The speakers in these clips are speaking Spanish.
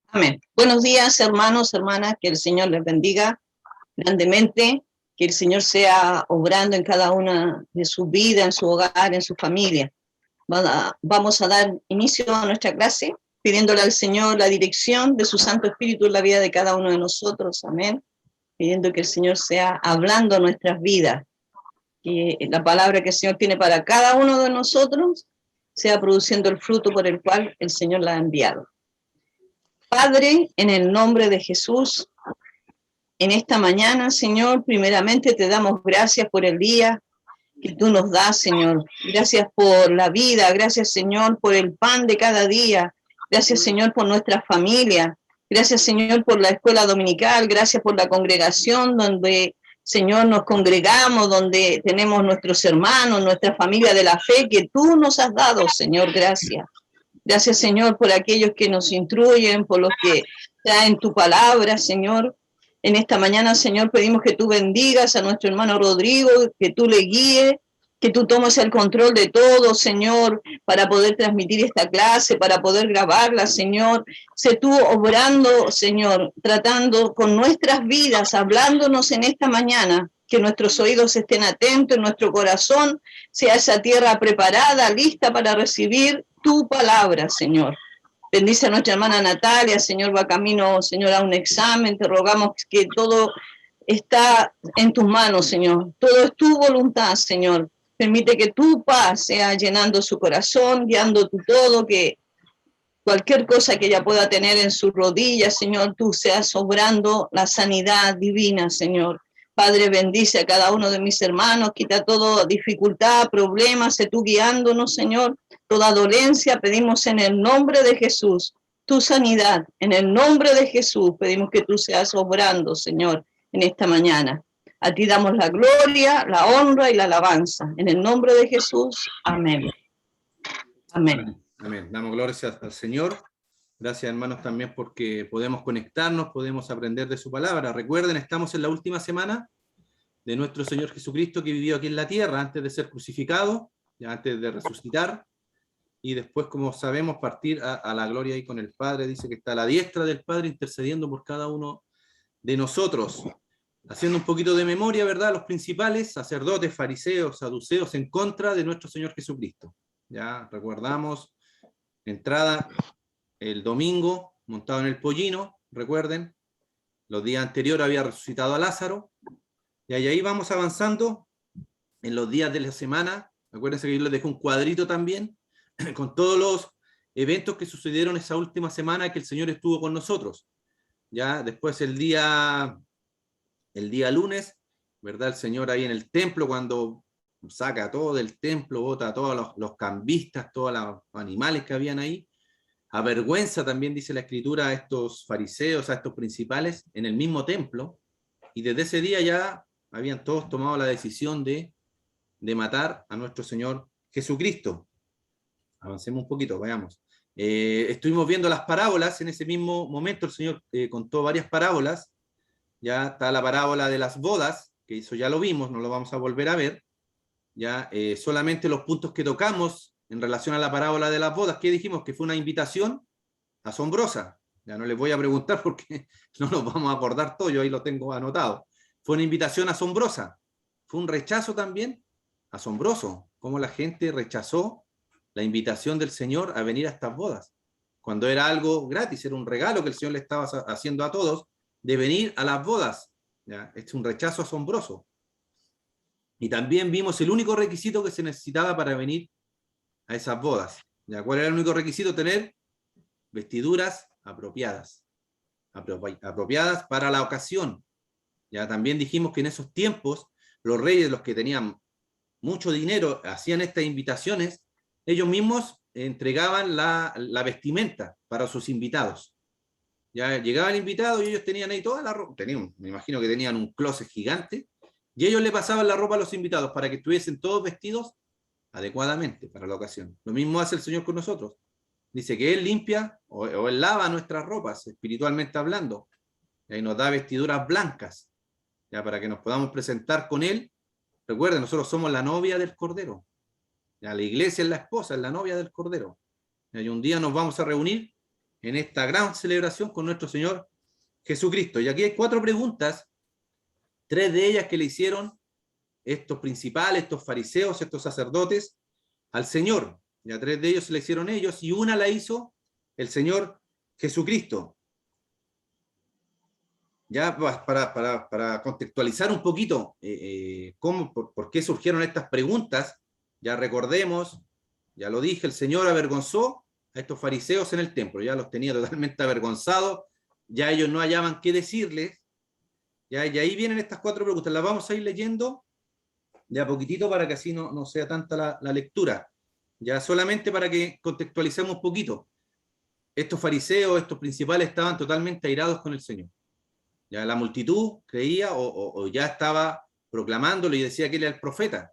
Amén. Buenos días, hermanos, hermanas, que el Señor les bendiga grandemente, que el Señor sea obrando en cada una de su vida, en su hogar, en su familia. Vamos a dar inicio a nuestra clase, pidiéndole al Señor la dirección de su Santo Espíritu en la vida de cada uno de nosotros. Amén. Pidiendo que el Señor sea hablando nuestras vidas, que la palabra que el Señor tiene para cada uno de nosotros sea produciendo el fruto por el cual el Señor la ha enviado. Padre, en el nombre de Jesús, en esta mañana, Señor, primeramente te damos gracias por el día que tú nos das, Señor. Gracias por la vida, gracias, Señor, por el pan de cada día. Gracias, Señor, por nuestra familia. Gracias, Señor, por la escuela dominical. Gracias por la congregación donde, Señor, nos congregamos, donde tenemos nuestros hermanos, nuestra familia de la fe que tú nos has dado, Señor. Gracias. Gracias, Señor, por aquellos que nos instruyen, por los que traen tu palabra, Señor. En esta mañana, Señor, pedimos que tú bendigas a nuestro hermano Rodrigo, que tú le guíes, que tú tomes el control de todo, Señor, para poder transmitir esta clase, para poder grabarla, Señor. Sé tú obrando, Señor, tratando con nuestras vidas, hablándonos en esta mañana, que nuestros oídos estén atentos, nuestro corazón sea esa tierra preparada, lista para recibir tu palabra, Señor. Bendice a nuestra hermana Natalia, Señor, va camino, Señor, a un examen. Te rogamos que todo está en tus manos, Señor. Todo es tu voluntad, Señor. Permite que tu paz sea llenando su corazón, guiando tu todo, que cualquier cosa que ella pueda tener en sus rodillas, Señor, tú seas obrando la sanidad divina, Señor. Padre, bendice a cada uno de mis hermanos, quita toda dificultad, problemas, sé tú guiándonos, Señor. Toda dolencia pedimos en el nombre de Jesús, tu sanidad. En el nombre de Jesús pedimos que tú seas obrando, Señor, en esta mañana. A ti damos la gloria, la honra y la alabanza. En el nombre de Jesús, amén. Amén. Amén. Damos gloria al Señor. Gracias, hermanos, también porque podemos conectarnos, podemos aprender de su palabra. Recuerden, estamos en la última semana de nuestro Señor Jesucristo, que vivió aquí en la tierra antes de ser crucificado, ya antes de resucitar, y después, como sabemos, partir a la gloria ahí con el Padre. Dice que está a la diestra del Padre intercediendo por cada uno de nosotros. Haciendo un poquito de memoria, ¿verdad? Los principales, sacerdotes, fariseos, saduceos, en contra de nuestro Señor Jesucristo. Ya recordamos, entrada el domingo, montado en el pollino, recuerden, los días anteriores había resucitado a Lázaro, y ahí vamos avanzando en los días de la semana. Acuérdense que yo les dejé un cuadrito también, con todos los eventos que sucedieron esa última semana que el Señor estuvo con nosotros. Ya después el día lunes, ¿verdad? El Señor ahí en el templo, cuando saca todo del templo, bota a todos los cambistas, todos los animales que habían ahí, avergüenza también, dice la Escritura, a estos fariseos, a estos principales, en el mismo templo, y desde ese día ya habían todos tomado la decisión de matar a nuestro Señor Jesucristo. Avancemos un poquito, veamos. Estuvimos viendo las parábolas, en ese mismo momento el Señor contó varias parábolas. Ya está la parábola de las bodas, que eso ya lo vimos, no lo vamos a volver a ver. Ya solamente los puntos que tocamos en relación a la parábola de las bodas, que dijimos que fue una invitación asombrosa. Ya no les voy a preguntar porque no nos vamos a acordar todo, yo ahí lo tengo anotado. Fue una invitación asombrosa. Fue un rechazo también asombroso, cómo la gente rechazó la invitación del Señor a venir a estas bodas, cuando era algo gratis, era un regalo que el Señor le estaba haciendo a todos, de venir a las bodas. ¿Ya? Es un rechazo asombroso. Y también vimos el único requisito que se necesitaba para venir a esas bodas. ¿Ya? ¿Cuál era el único requisito? Tener vestiduras apropiadas. Apropiadas para la ocasión. Ya también dijimos que en esos tiempos, los reyes, los que tenían mucho dinero, hacían estas invitaciones, ellos mismos entregaban la vestimenta para sus invitados. Ya llegaba el invitado y ellos tenían ahí toda la ropa, me imagino que tenían un closet gigante, y ellos le pasaban la ropa a los invitados para que estuviesen todos vestidos adecuadamente para la ocasión. Lo mismo hace el Señor con nosotros. Dice que Él limpia o Él lava nuestras ropas, espiritualmente hablando, y nos da vestiduras blancas, ya para que nos podamos presentar con Él. Recuerden, nosotros somos la novia del Cordero. Ya, la iglesia es la esposa, es la novia del Cordero. Y un día nos vamos a reunir en esta gran celebración con nuestro Señor Jesucristo. Y aquí hay 4 preguntas, 3 de ellas que le hicieron estos principales, estos fariseos, estos sacerdotes al Señor. Ya 3 de ellos se le hicieron ellos y una la hizo el Señor Jesucristo. Ya para contextualizar un poquito por qué surgieron estas preguntas, ya recordemos, ya lo dije, el Señor avergonzó a estos fariseos en el templo, ya los tenía totalmente avergonzados, ya ellos no hallaban qué decirles, ya, y ahí vienen estas 4 preguntas, las vamos a ir leyendo de a poquitito para que así no sea tanta la lectura, ya solamente para que contextualicemos un poquito. Estos fariseos, estos principales estaban totalmente airados con el Señor. Ya la multitud creía o ya estaba proclamándolo y decía que él era el profeta.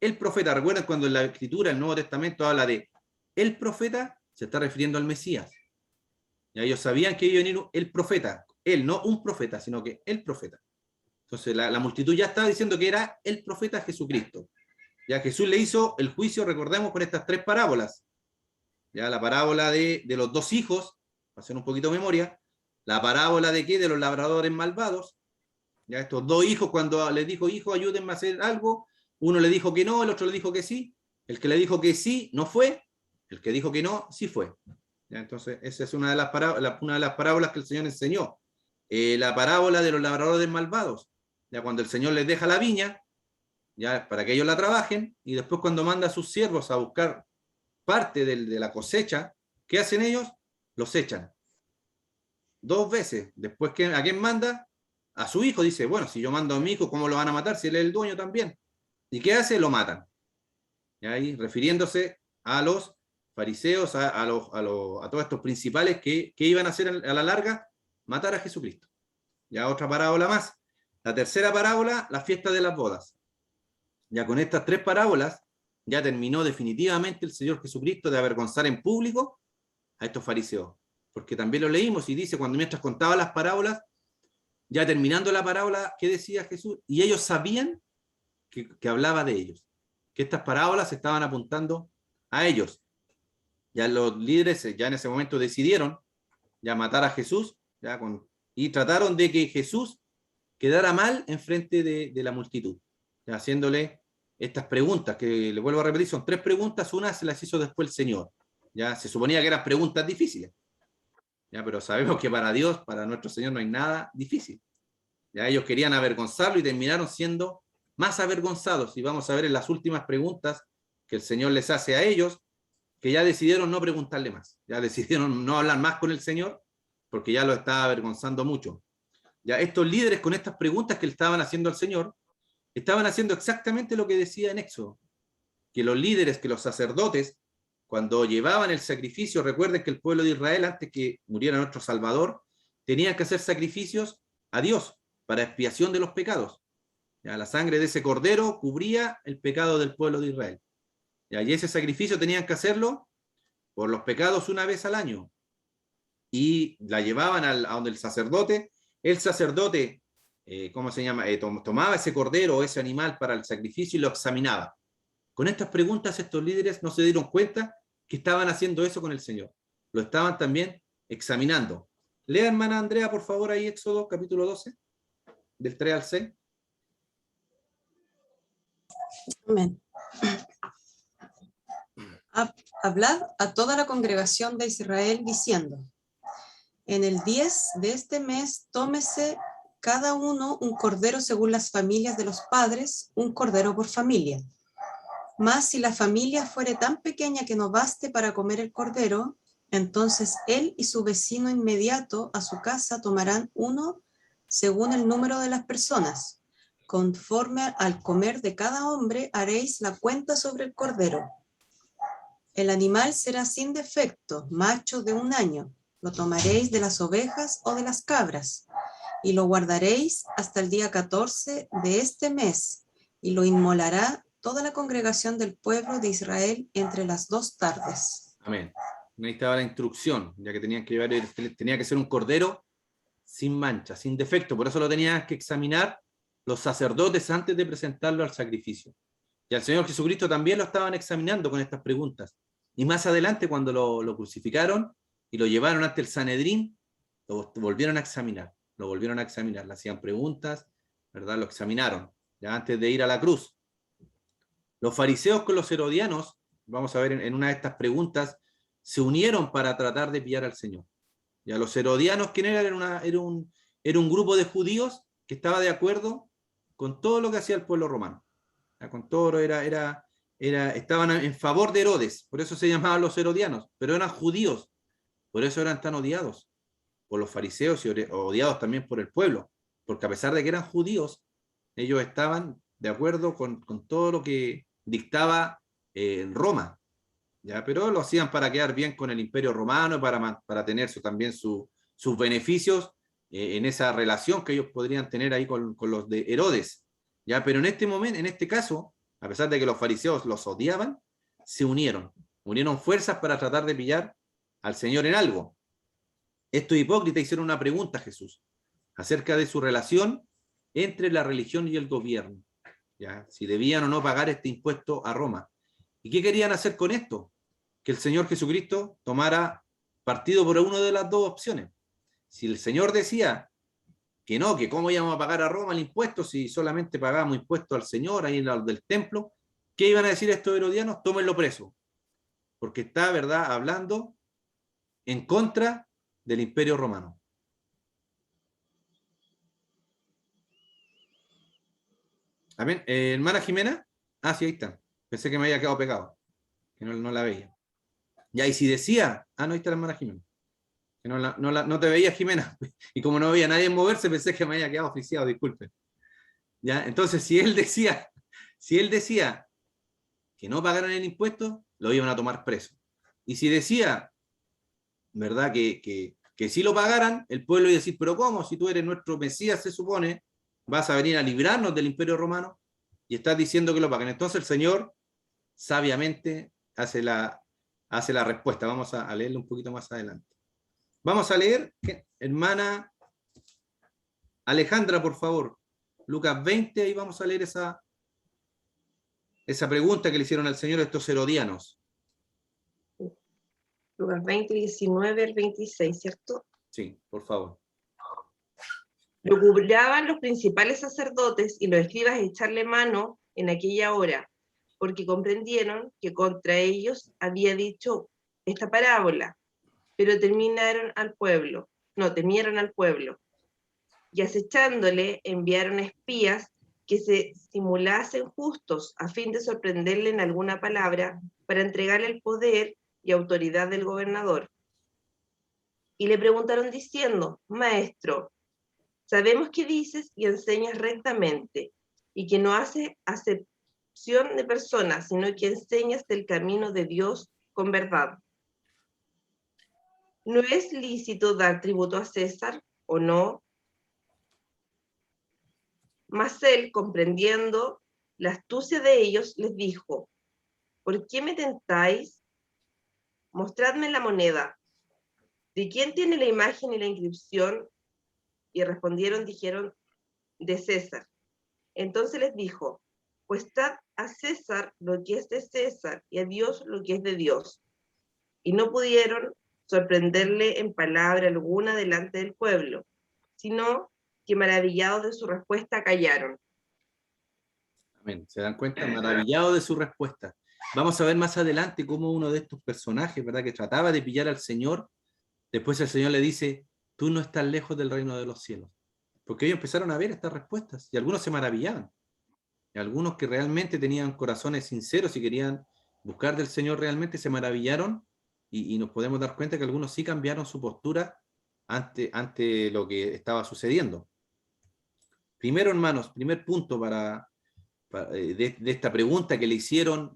El profeta, recuerden cuando en la Escritura, el Nuevo Testamento habla de el profeta, se está refiriendo al Mesías. Ya ellos sabían que iba a venir el profeta, él, no un profeta, sino que el profeta. Entonces la multitud ya estaba diciendo que era el profeta Jesucristo. Ya Jesús le hizo el juicio, recordemos, con estas 3 parábolas. Ya la parábola de los 2 hijos, para hacer un poquito de memoria, la parábola de qué, de los labradores malvados. Ya estos 2 hijos, cuando les dijo, hijo, ayúdenme a hacer algo, uno le dijo que no, el otro le dijo que sí, el que le dijo que sí, no fue, el que dijo que no, sí fue. Ya, entonces, esa es una de las parábolas que el Señor enseñó. La parábola de los labradores malvados. Ya cuando el Señor les deja la viña, ya para que ellos la trabajen, y después cuando manda a sus siervos a buscar parte de la cosecha, ¿qué hacen ellos? Los echan. 2 veces. Después, ¿a quién manda? A su hijo. Dice, bueno, si yo mando a mi hijo, ¿cómo lo van a matar? Si él es el dueño también. ¿Y qué hace? Lo matan. Y ahí, refiriéndose a los fariseos, a todos estos principales que iban a hacer a la larga, matar a Jesucristo. Ya otra parábola más. La tercera parábola, la fiesta de las bodas. Ya con estas 3 parábolas, ya terminó definitivamente el Señor Jesucristo de avergonzar en público a estos fariseos. Porque también lo leímos y dice, cuando mientras contaba las parábolas, ya terminando la parábola, ¿qué decía Jesús? Y ellos sabían que hablaba de ellos, que estas parábolas estaban apuntando a ellos. Ya los líderes ya en ese momento decidieron ya matar a Jesús, y trataron de que Jesús quedara mal en frente de la multitud, ya haciéndole estas preguntas, que le vuelvo a repetir, son 3 preguntas, una se las hizo después el Señor. Ya se suponía que eran preguntas difíciles, ya, pero sabemos que para Dios, para nuestro Señor no hay nada difícil. Ya ellos querían avergonzarlo y terminaron siendo más avergonzados. Y vamos a ver en las últimas preguntas que el Señor les hace a ellos, que ya decidieron no preguntarle más. Ya decidieron no hablar más con el Señor, porque ya lo estaba avergonzando mucho. Ya estos líderes con estas preguntas que le estaban haciendo al Señor, estaban haciendo exactamente lo que decía en Éxodo. Que los líderes, que los sacerdotes, cuando llevaban el sacrificio, recuerden que el pueblo de Israel, antes que muriera nuestro Salvador, tenían que hacer sacrificios a Dios para expiación de los pecados. Ya, la sangre de ese cordero cubría el pecado del pueblo de Israel. Ya, y ese sacrificio tenían que hacerlo por los pecados una vez al año. Y la llevaban a donde el sacerdote ¿cómo se llama? Tomaba ese cordero o ese animal para el sacrificio y lo examinaba. Con estas preguntas estos líderes no se dieron cuenta que estaban haciendo eso con el Señor. Lo estaban también examinando. Lea, hermana Andrea, por favor, ahí Éxodo capítulo 12, del 3 al 6. Amén. Hablad a toda la congregación de Israel diciendo, en el 10 de este mes tómese cada uno un cordero según las familias de los padres, un cordero por familia. Mas si la familia fuere tan pequeña que no baste para comer el cordero, entonces él y su vecino inmediato a su casa tomarán uno según el número de las personas. Conforme al comer de cada hombre haréis la cuenta sobre el cordero. El animal será sin defecto, macho de 1 año. Lo tomaréis de las ovejas o de las cabras, y lo guardaréis hasta el día 14 de este mes, y lo inmolará toda la congregación del pueblo de Israel entre las 2 tardes. Amén. Ahí estaba la instrucción, ya que tenían que llevar, tenía que ser un cordero sin mancha, sin defecto. Por eso lo tenían que examinar los sacerdotes antes de presentarlo al sacrificio. Y al Señor Jesucristo también lo estaban examinando con estas preguntas. Y más adelante, cuando lo crucificaron y lo llevaron ante el Sanedrín, lo volvieron a examinar. Lo volvieron a examinar. Le hacían preguntas, ¿verdad? Lo examinaron, ya antes de ir a la cruz. Los fariseos con los herodianos, vamos a ver en una de estas preguntas, se unieron para tratar de pillar al Señor. Ya los herodianos, ¿quién era? Era un grupo de judíos que estaba de acuerdo con todo lo que hacía el pueblo romano. Ya, con todo estaban en favor de Herodes, por eso se llamaban los herodianos, pero eran judíos, por eso eran tan odiados por los fariseos y odiados también por el pueblo, porque a pesar de que eran judíos, ellos estaban de acuerdo con todo lo que dictaba Roma, ¿ya? Pero lo hacían para quedar bien con el Imperio Romano, para tener también sus beneficios en esa relación que ellos podrían tener ahí con los de Herodes, ¿ya? Pero en este momento, en este caso, a pesar de que los fariseos los odiaban, se unieron fuerzas para tratar de pillar al Señor en algo. Estos hipócritas hicieron una pregunta a Jesús acerca de su relación entre la religión y el gobierno, ¿ya? Si debían o no pagar este impuesto a Roma. ¿Y qué querían hacer con esto? Que el Señor Jesucristo tomara partido por una de las dos opciones. Si el Señor decía que no, que cómo íbamos a pagar a Roma el impuesto si solamente pagábamos impuestos al Señor ahí en el del templo, ¿qué iban a decir estos herodianos? Tómenlo preso, porque está, ¿verdad?, hablando en contra del Imperio Romano. Amén. Hermana Jimena, sí, ahí está. Pensé que me había quedado pegado, que no la veía. Ya, y si decía, no, ahí está la hermana Jimena. Que no te veía, Jimena, y como no veía a nadie moverse, pensé que me había quedado oficiado, disculpen. ¿Ya? Entonces, si él decía que no pagaran el impuesto, lo iban a tomar preso. Y si decía, ¿verdad?, que si lo pagaran, el pueblo iba a decir, pero ¿cómo? Si tú eres nuestro Mesías, se supone, vas a venir a librarnos del Imperio Romano, y estás diciendo que lo paguen. Entonces el Señor, sabiamente, hace la respuesta. Vamos a leerlo un poquito más adelante. Vamos a leer, hermana Alejandra, por favor, Lucas 20, ahí vamos a leer esa pregunta que le hicieron al Señor estos herodianos. Lucas 20, 19 al 26, ¿cierto? Sí, por favor. Procuraban los principales sacerdotes y los escribas echarle mano en aquella hora, porque comprendieron que contra ellos había dicho esta parábola, pero temieron al pueblo, y acechándole enviaron espías que se simulasen justos a fin de sorprenderle en alguna palabra para entregarle el poder y autoridad del gobernador. Y le preguntaron diciendo, Maestro, sabemos que dices y enseñas rectamente, y que no haces acepción de personas, sino que enseñas del camino de Dios con verdad. ¿No es lícito dar tributo a César o no? Mas él, comprendiendo la astucia de ellos, les dijo, ¿por qué me tentáis? Mostradme la moneda. ¿De quién tiene la imagen y la inscripción? Y dijeron, de César. Entonces les dijo, pues dad a César lo que es de César y a Dios lo que es de Dios. Y no pudieron sorprenderle en palabra alguna delante del pueblo, sino que maravillados de su respuesta callaron. Amén. ¿Se dan cuenta? Maravillados de su respuesta. Vamos a ver más adelante cómo uno de estos personajes, ¿verdad?, que trataba de pillar al Señor, después el Señor le dice, tú no estás lejos del reino de los cielos. Porque ellos empezaron a ver estas respuestas y algunos se maravillaban. Y algunos que realmente tenían corazones sinceros y querían buscar del Señor realmente se maravillaron y nos podemos dar cuenta que algunos sí cambiaron su postura ante lo que estaba sucediendo. Primero, hermanos, primer punto de esta pregunta que le hicieron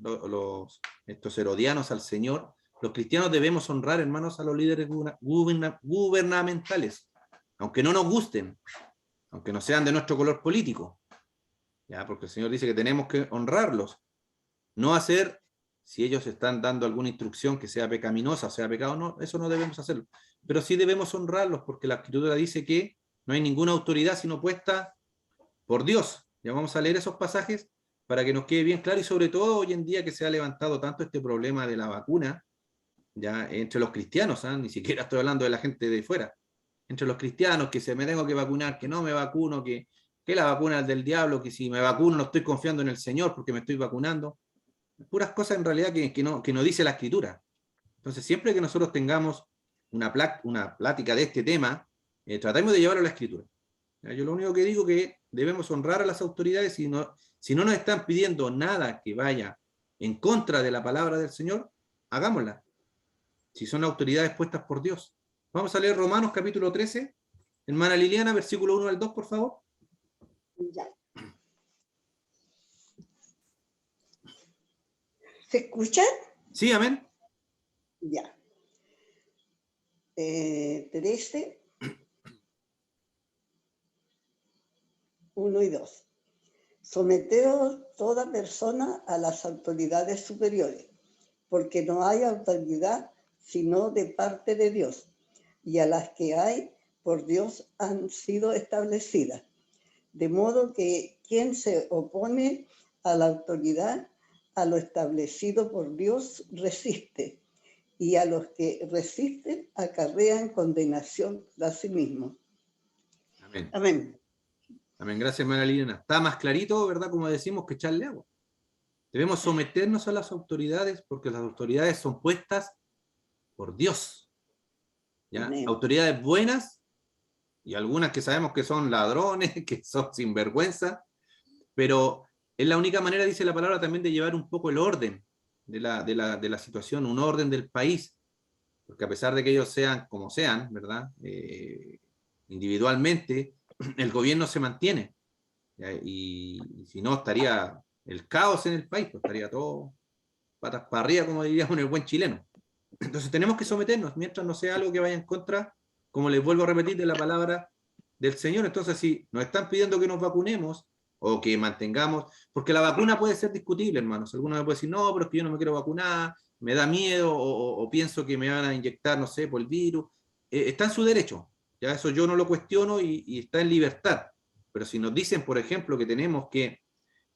estos herodianos al Señor. Los cristianos debemos honrar, hermanos, a los líderes gubernamentales, aunque no nos gusten, aunque no sean de nuestro color político, ¿ya? Porque el Señor dice que tenemos que honrarlos, no hacer, si ellos están dando alguna instrucción que sea pecaminosa, sea pecado, no, eso no debemos hacerlo, pero sí debemos honrarlos, porque la Escritura dice que no hay ninguna autoridad sino puesta por Dios. Ya vamos a leer esos pasajes, para que nos quede bien claro, y sobre todo hoy en día que se ha levantado tanto este problema de la vacuna, ya entre los cristianos, ¿eh? Ni siquiera estoy hablando de la gente de fuera, entre los cristianos, que se me tengo que vacunar, que no me vacuno, que la vacuna es del diablo, que si me vacuno no estoy confiando en el Señor porque me estoy vacunando. Puras cosas en realidad que no dice la Escritura. Entonces, siempre que nosotros tengamos una plática de este tema, tratemos de llevarlo a la Escritura. Yo lo único que digo es que debemos honrar a las autoridades, si no nos están pidiendo nada que vaya en contra de la palabra del Señor, hagámosla. Si son autoridades puestas por Dios. Vamos a leer Romanos capítulo 13. Hermana Liliana, versículo 1 al 2, por favor. Ya. ¿Se escucha? Sí, amén. Ya. 13, 1 y 2. Someteos toda persona a las autoridades superiores, porque no hay autoridad sino de parte de Dios, y a las que hay por Dios han sido establecidas. De modo que quien se opone a la autoridad, a lo establecido por Dios, resiste, y a los que resisten acarrean condenación a sí mismos. Amén. Amén. Amén. Gracias, hermana Liliana. Está más clarito, ¿verdad? Como decimos, que echarle agua. Debemos someternos a las autoridades porque las autoridades son puestas por Dios. ¿Ya? Amén. Autoridades buenas y algunas que sabemos que son ladrones, que son sinvergüenza, pero es la única manera, dice la palabra, también de llevar un poco el orden de la situación, un orden del país, porque a pesar de que ellos sean como sean, ¿verdad? Individualmente, el gobierno se mantiene, ¿ya? Y si no, estaría el caos en el país, pues estaría todo patas para arriba, como diríamos en el buen chileno. Entonces tenemos que someternos, mientras no sea algo que vaya en contra, como les vuelvo a repetir, de la palabra del Señor. Entonces, si nos están pidiendo que nos vacunemos, o que mantengamos, porque la vacuna puede ser discutible, hermanos. Algunos me pueden decir, no, pero es que yo no me quiero vacunar, me da miedo, o pienso que me van a inyectar, no sé, por el virus. Está en su derecho, ya eso yo no lo cuestiono y está en libertad. Pero si nos dicen, por ejemplo, que tenemos que,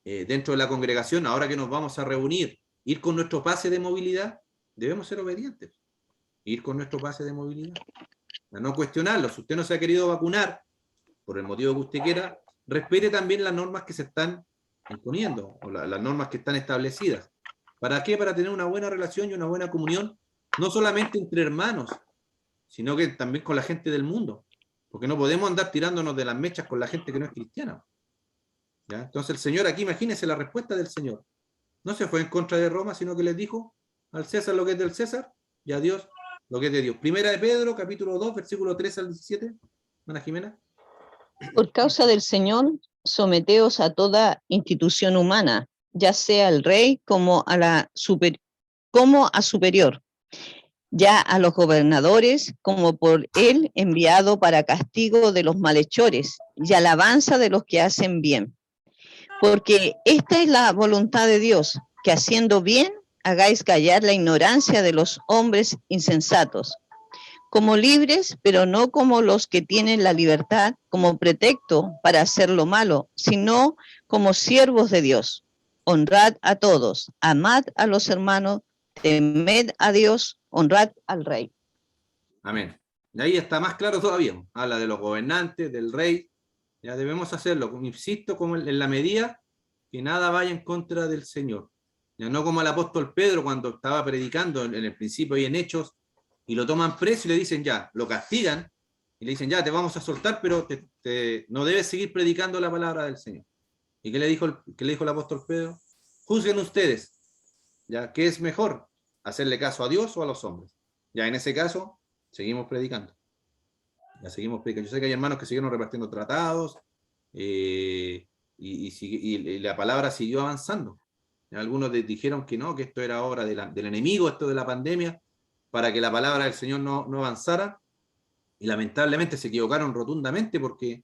dentro de la congregación, ahora que nos vamos a reunir, ir con nuestro pase de movilidad, debemos ser obedientes. Ir con nuestro pase de movilidad. A no cuestionarlo. Si usted no se ha querido vacunar, por el motivo que usted quiera, respete también las normas que se están imponiendo, o las normas que están establecidas. ¿Para qué? Para tener una buena relación y una buena comunión, no solamente entre hermanos, sino que también con la gente del mundo. Porque no podemos andar tirándonos de las mechas con la gente que no es cristiana. ¿Ya? Entonces el Señor aquí, imagínense la respuesta del Señor. No se fue en contra de Roma, sino que les dijo al César lo que es del César y a Dios lo que es de Dios. Primera de Pedro, capítulo 2, versículo 3 al 17. Ana Jimena. Por causa del Señor, someteos a toda institución humana, ya sea el rey como a superior, ya a los gobernadores como por él enviado para castigo de los malhechores y alabanza de los que hacen bien. Porque esta es la voluntad de Dios, que haciendo bien hagáis callar la ignorancia de los hombres insensatos, como libres, pero no como los que tienen la libertad como pretexto para hacer lo malo, sino como siervos de Dios. Honrad a todos, amad a los hermanos, temed a Dios, honrad al rey. Amén. De ahí está más claro todavía. Habla de los gobernantes, del rey. Ya debemos hacerlo, insisto, como en la medida que nada vaya en contra del Señor. Ya no como el apóstol Pedro cuando estaba predicando en el principio y en Hechos, y lo toman preso y le dicen ya, lo castigan, y le dicen ya, te vamos a soltar, pero no debes seguir predicando la palabra del Señor. ¿Y qué le dijo el apóstol Pedro? Juzguen ustedes, ya, ¿qué es mejor? ¿Hacerle caso a Dios o a los hombres? Ya en ese caso, seguimos predicando. Ya seguimos predicando. Yo sé que hay hermanos que siguieron repartiendo tratados, y la palabra siguió avanzando. Algunos dijeron que no, que esto era obra del enemigo, esto de la pandemia, para que la palabra del Señor no avanzara, y lamentablemente se equivocaron rotundamente, porque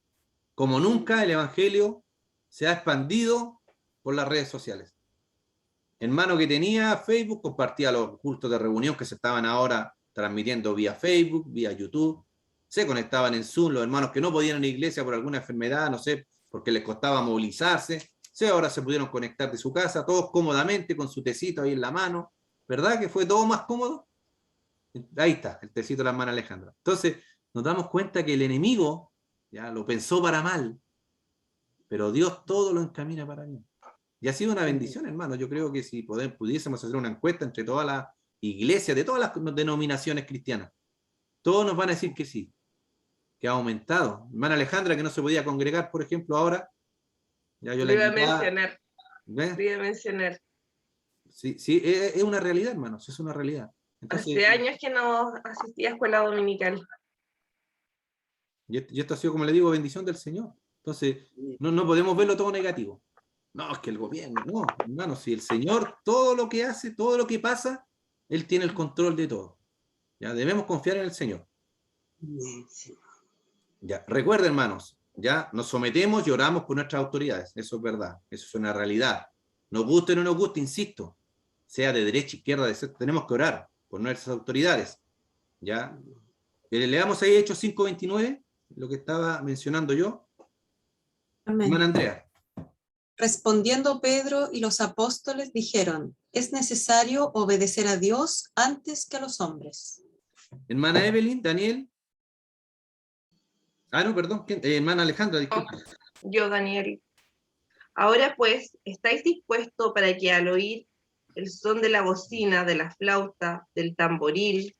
como nunca el Evangelio se ha expandido por las redes sociales. Hermano que tenía Facebook compartía los cultos de reunión que se estaban ahora transmitiendo vía Facebook, vía YouTube, se conectaban en Zoom, los hermanos que no podían ir a la iglesia por alguna enfermedad, no sé, porque les costaba movilizarse, Sí, ahora se pudieron conectar de su casa, todos cómodamente, con su tecito ahí en la mano. ¿Verdad que fue todo más cómodo? Ahí está, el tecito de la hermana Alejandra. Entonces, nos damos cuenta que el enemigo ya lo pensó para mal, pero Dios todo lo encamina para bien. Y ha sido una bendición, hermano. Yo creo que si pudiésemos hacer una encuesta entre todas las iglesias, de todas las denominaciones cristianas, todos nos van a decir que sí, que ha aumentado. Hermana Alejandra, que no se podía congregar, por ejemplo, ahora, ya yo Lo la iba a invitaba. mencionar, ¿Ves? lo iba a mencionar. Sí, sí, es una realidad, hermanos, es una realidad. Entonces, Hace años que no asistía a escuela dominical. y esto ha sido, como le digo, bendición del Señor. Entonces, no podemos verlo todo negativo. No, es que el gobierno, no, hermano, si el Señor, todo lo que hace, todo lo que pasa, Él tiene el control de todo. Ya debemos confiar en el Señor. Ya, recuerden, hermanos, ya nos sometemos y oramos por nuestras autoridades. Eso es verdad, eso es una realidad. Nos guste o no nos guste, insisto, sea de derecha, izquierda, tenemos que orar por nuestras autoridades. Ya, leamos ahí Hechos 5:29, lo que estaba mencionando yo. Amén. Hermana Andrea. Respondiendo Pedro y los apóstoles dijeron, es necesario obedecer a Dios antes que a los hombres. Hermana Evelyn, Daniel. No, perdón, hermana Alejandra, disculpe. Yo, Daniel. Ahora pues, ¿estáis dispuestos para que al oír el son de la bocina, de la flauta, del tamboril,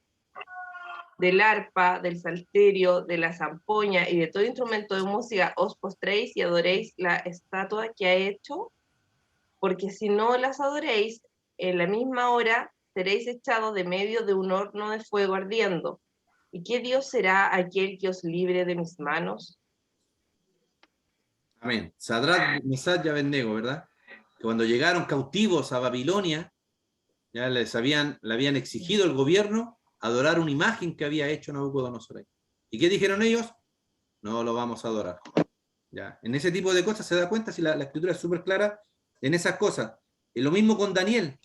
del arpa, del salterio, de la zampoña y de todo instrumento de música, os postréis y adoréis la estatua que ha hecho? Porque si no las adoréis, en la misma hora seréis echados de medio de un horno de fuego ardiendo. ¿Y qué Dios será aquel que os libre de mis manos? Amén. Sadrach, Mesach y Abednego, ¿verdad? Que cuando llegaron cautivos a Babilonia, ya le habían exigido el gobierno adorar una imagen que había hecho Nabucodonosor. ¿Y qué dijeron ellos? No lo vamos a adorar. Ya. En ese tipo de cosas se da cuenta, si la escritura es súper clara en esas cosas. Y lo mismo con Daniel,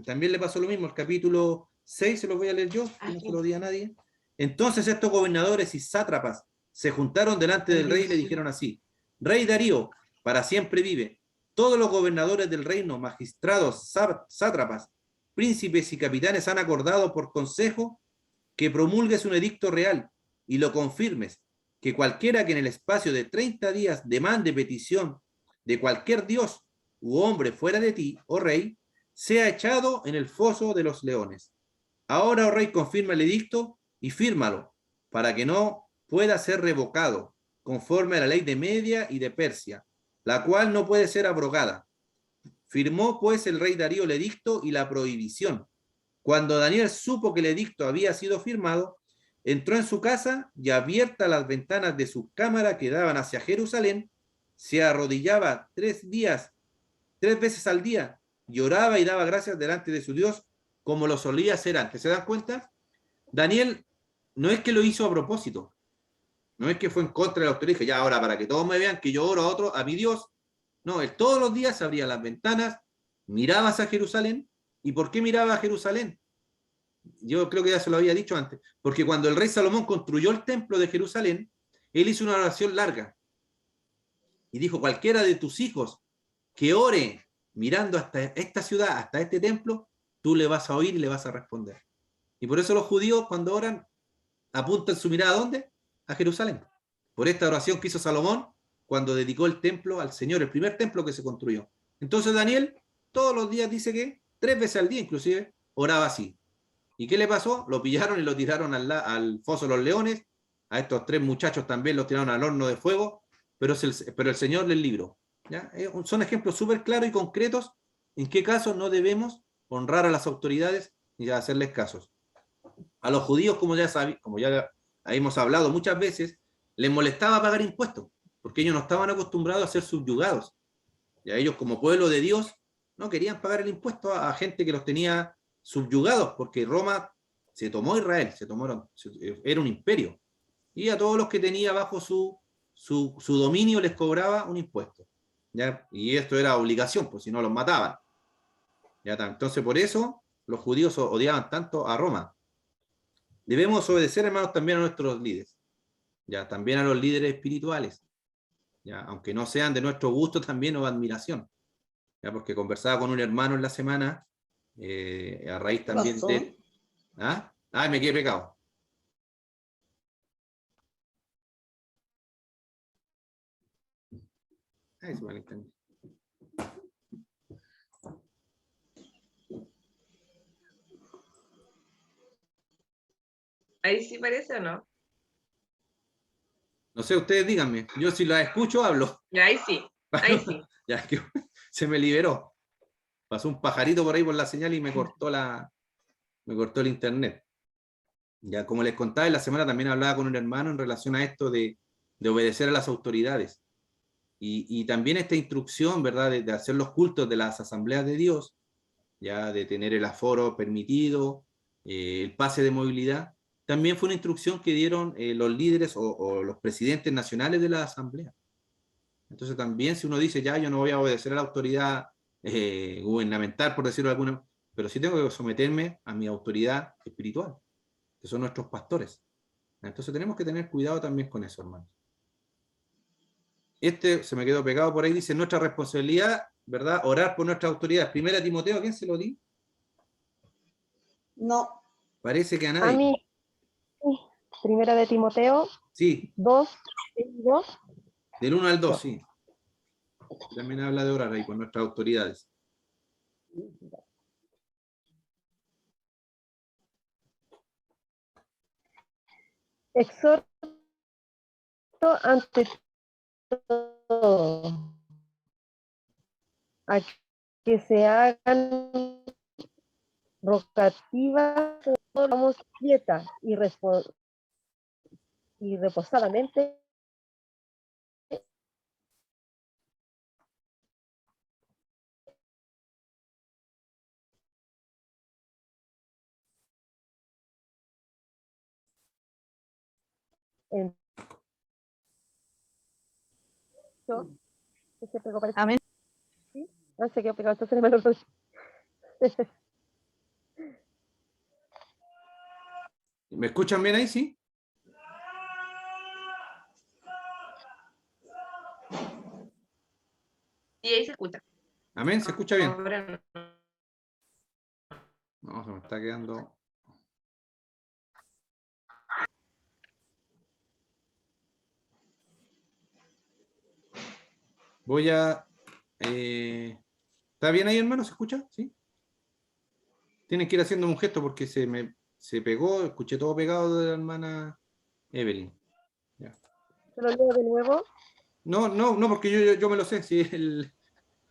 también le pasó lo mismo, el capítulo 6, se lo voy a leer yo, que no se lo di a nadie. Entonces estos gobernadores y sátrapas se juntaron delante del rey y le dijeron así: Rey Darío, para siempre vive. Todos los gobernadores del reino, magistrados, sátrapas, príncipes y capitanes han acordado por consejo que promulgues un edicto real y lo confirmes, que cualquiera que en el espacio de 30 días demande petición de cualquier dios u hombre fuera de ti, oh rey, sea echado en el foso de los leones. Ahora, oh rey, confirma el edicto y fírmalo, para que no pueda ser revocado, conforme a la ley de Media y de Persia, la cual no puede ser abrogada. Firmó pues el rey Darío el edicto y la prohibición. Cuando Daniel supo que el edicto había sido firmado, entró en su casa y, abiertas las ventanas de su cámara que daban hacia Jerusalén, se arrodillaba 3 veces al día, y oraba y daba gracias delante de su Dios, como lo solía hacer antes. ¿Se dan cuenta? Daniel no es que lo hizo a propósito, no es que fue en contra de la autoridad, ya ahora para que todos me vean que yo oro a otro, a mi Dios. No, él todos los días abría las ventanas, miraba hacia Jerusalén. ¿Y por qué miraba a Jerusalén? Yo creo que ya se lo había dicho antes, porque cuando el rey Salomón construyó el templo de Jerusalén, él hizo una oración larga y dijo: cualquiera de tus hijos que ore mirando hasta esta ciudad, hasta este templo, tú le vas a oír y le vas a responder. Y por eso los judíos, cuando oran, apuntan su mirada ¿a dónde? A Jerusalén. Por esta oración que hizo Salomón cuando dedicó el templo al Señor, el primer templo que se construyó. Entonces Daniel todos los días dice que 3 veces al día inclusive oraba así. ¿Y qué le pasó? Lo pillaron y lo tiraron al foso de los leones. A estos 3 muchachos también los tiraron al horno de fuego, pero el Señor les libró. ¿Ya? Son ejemplos súper claros y concretos en qué casos no debemos honrar a las autoridades ni hacerles casos. A los judíos, como ya hemos hablado muchas veces, les molestaba pagar impuestos, porque ellos no estaban acostumbrados a ser subyugados. Y a ellos, como pueblo de Dios, no querían pagar el impuesto a gente que los tenía subyugados, porque Roma se tomó Israel, era un imperio, y a todos los que tenía bajo su dominio les cobraba un impuesto, ¿ya? Y esto era obligación, pues si no los mataban. ¿Ya? Entonces por eso los judíos odiaban tanto a Roma. Debemos obedecer, hermanos, también a nuestros líderes, ¿ya? También a los líderes espirituales, ¿ya? Aunque no sean de nuestro gusto también o admiración. ya, porque conversaba con un hermano en la semana, a raíz también Razón. de... ¿Ah? Ay, me quedé pegado. Ay, se malentendí. Ahí sí parece o no. No sé, ustedes díganme. Yo si la escucho, hablo. Ya, ahí sí, ahí sí. Ya es que se me liberó. Pasó un pajarito por ahí por la señal y me cortó el internet. Ya, como les contaba, en la semana también hablaba con un hermano en relación a esto de obedecer a las autoridades. Y también esta instrucción, ¿verdad?, de hacer los cultos de las asambleas de Dios, ya de tener el aforo permitido, el pase de movilidad, también fue una instrucción que dieron los líderes o los presidentes nacionales de la asamblea. Entonces también si uno dice, ya, yo no voy a obedecer a la autoridad gubernamental, por decirlo de alguna, pero sí tengo que someterme a mi autoridad espiritual, que son nuestros pastores. Entonces tenemos que tener cuidado también con eso, hermanos. Este se me quedó pegado por ahí, dice, nuestra responsabilidad, ¿verdad? Orar por nuestras autoridades. Primera Timoteo, ¿a quién se lo di? No, Parece que a A nadie. mí, sí. Primera de Timoteo Sí, 2, 2. del 1 al 2, Yo. sí. También habla de orar ahí por nuestras autoridades. Exhorto ante todo a que se hagan rogativas, vamos quieta y reposadamente en se pegó, parece. Amén. ¿Sí? No se quedó pegado, entonces me lo ¿Me escuchan bien ahí, sí? Y ahí se escucha. Amén, ¿se escucha bien? Ahora no. No, se me está quedando... Voy a... ¿Está bien ahí, hermano? ¿Se escucha? ¿Sí? Tienen que ir haciendo un gesto porque se pegó, escuché todo pegado de la hermana Evelyn. Ya. se lo leo de nuevo. No, porque yo me lo sé, sí,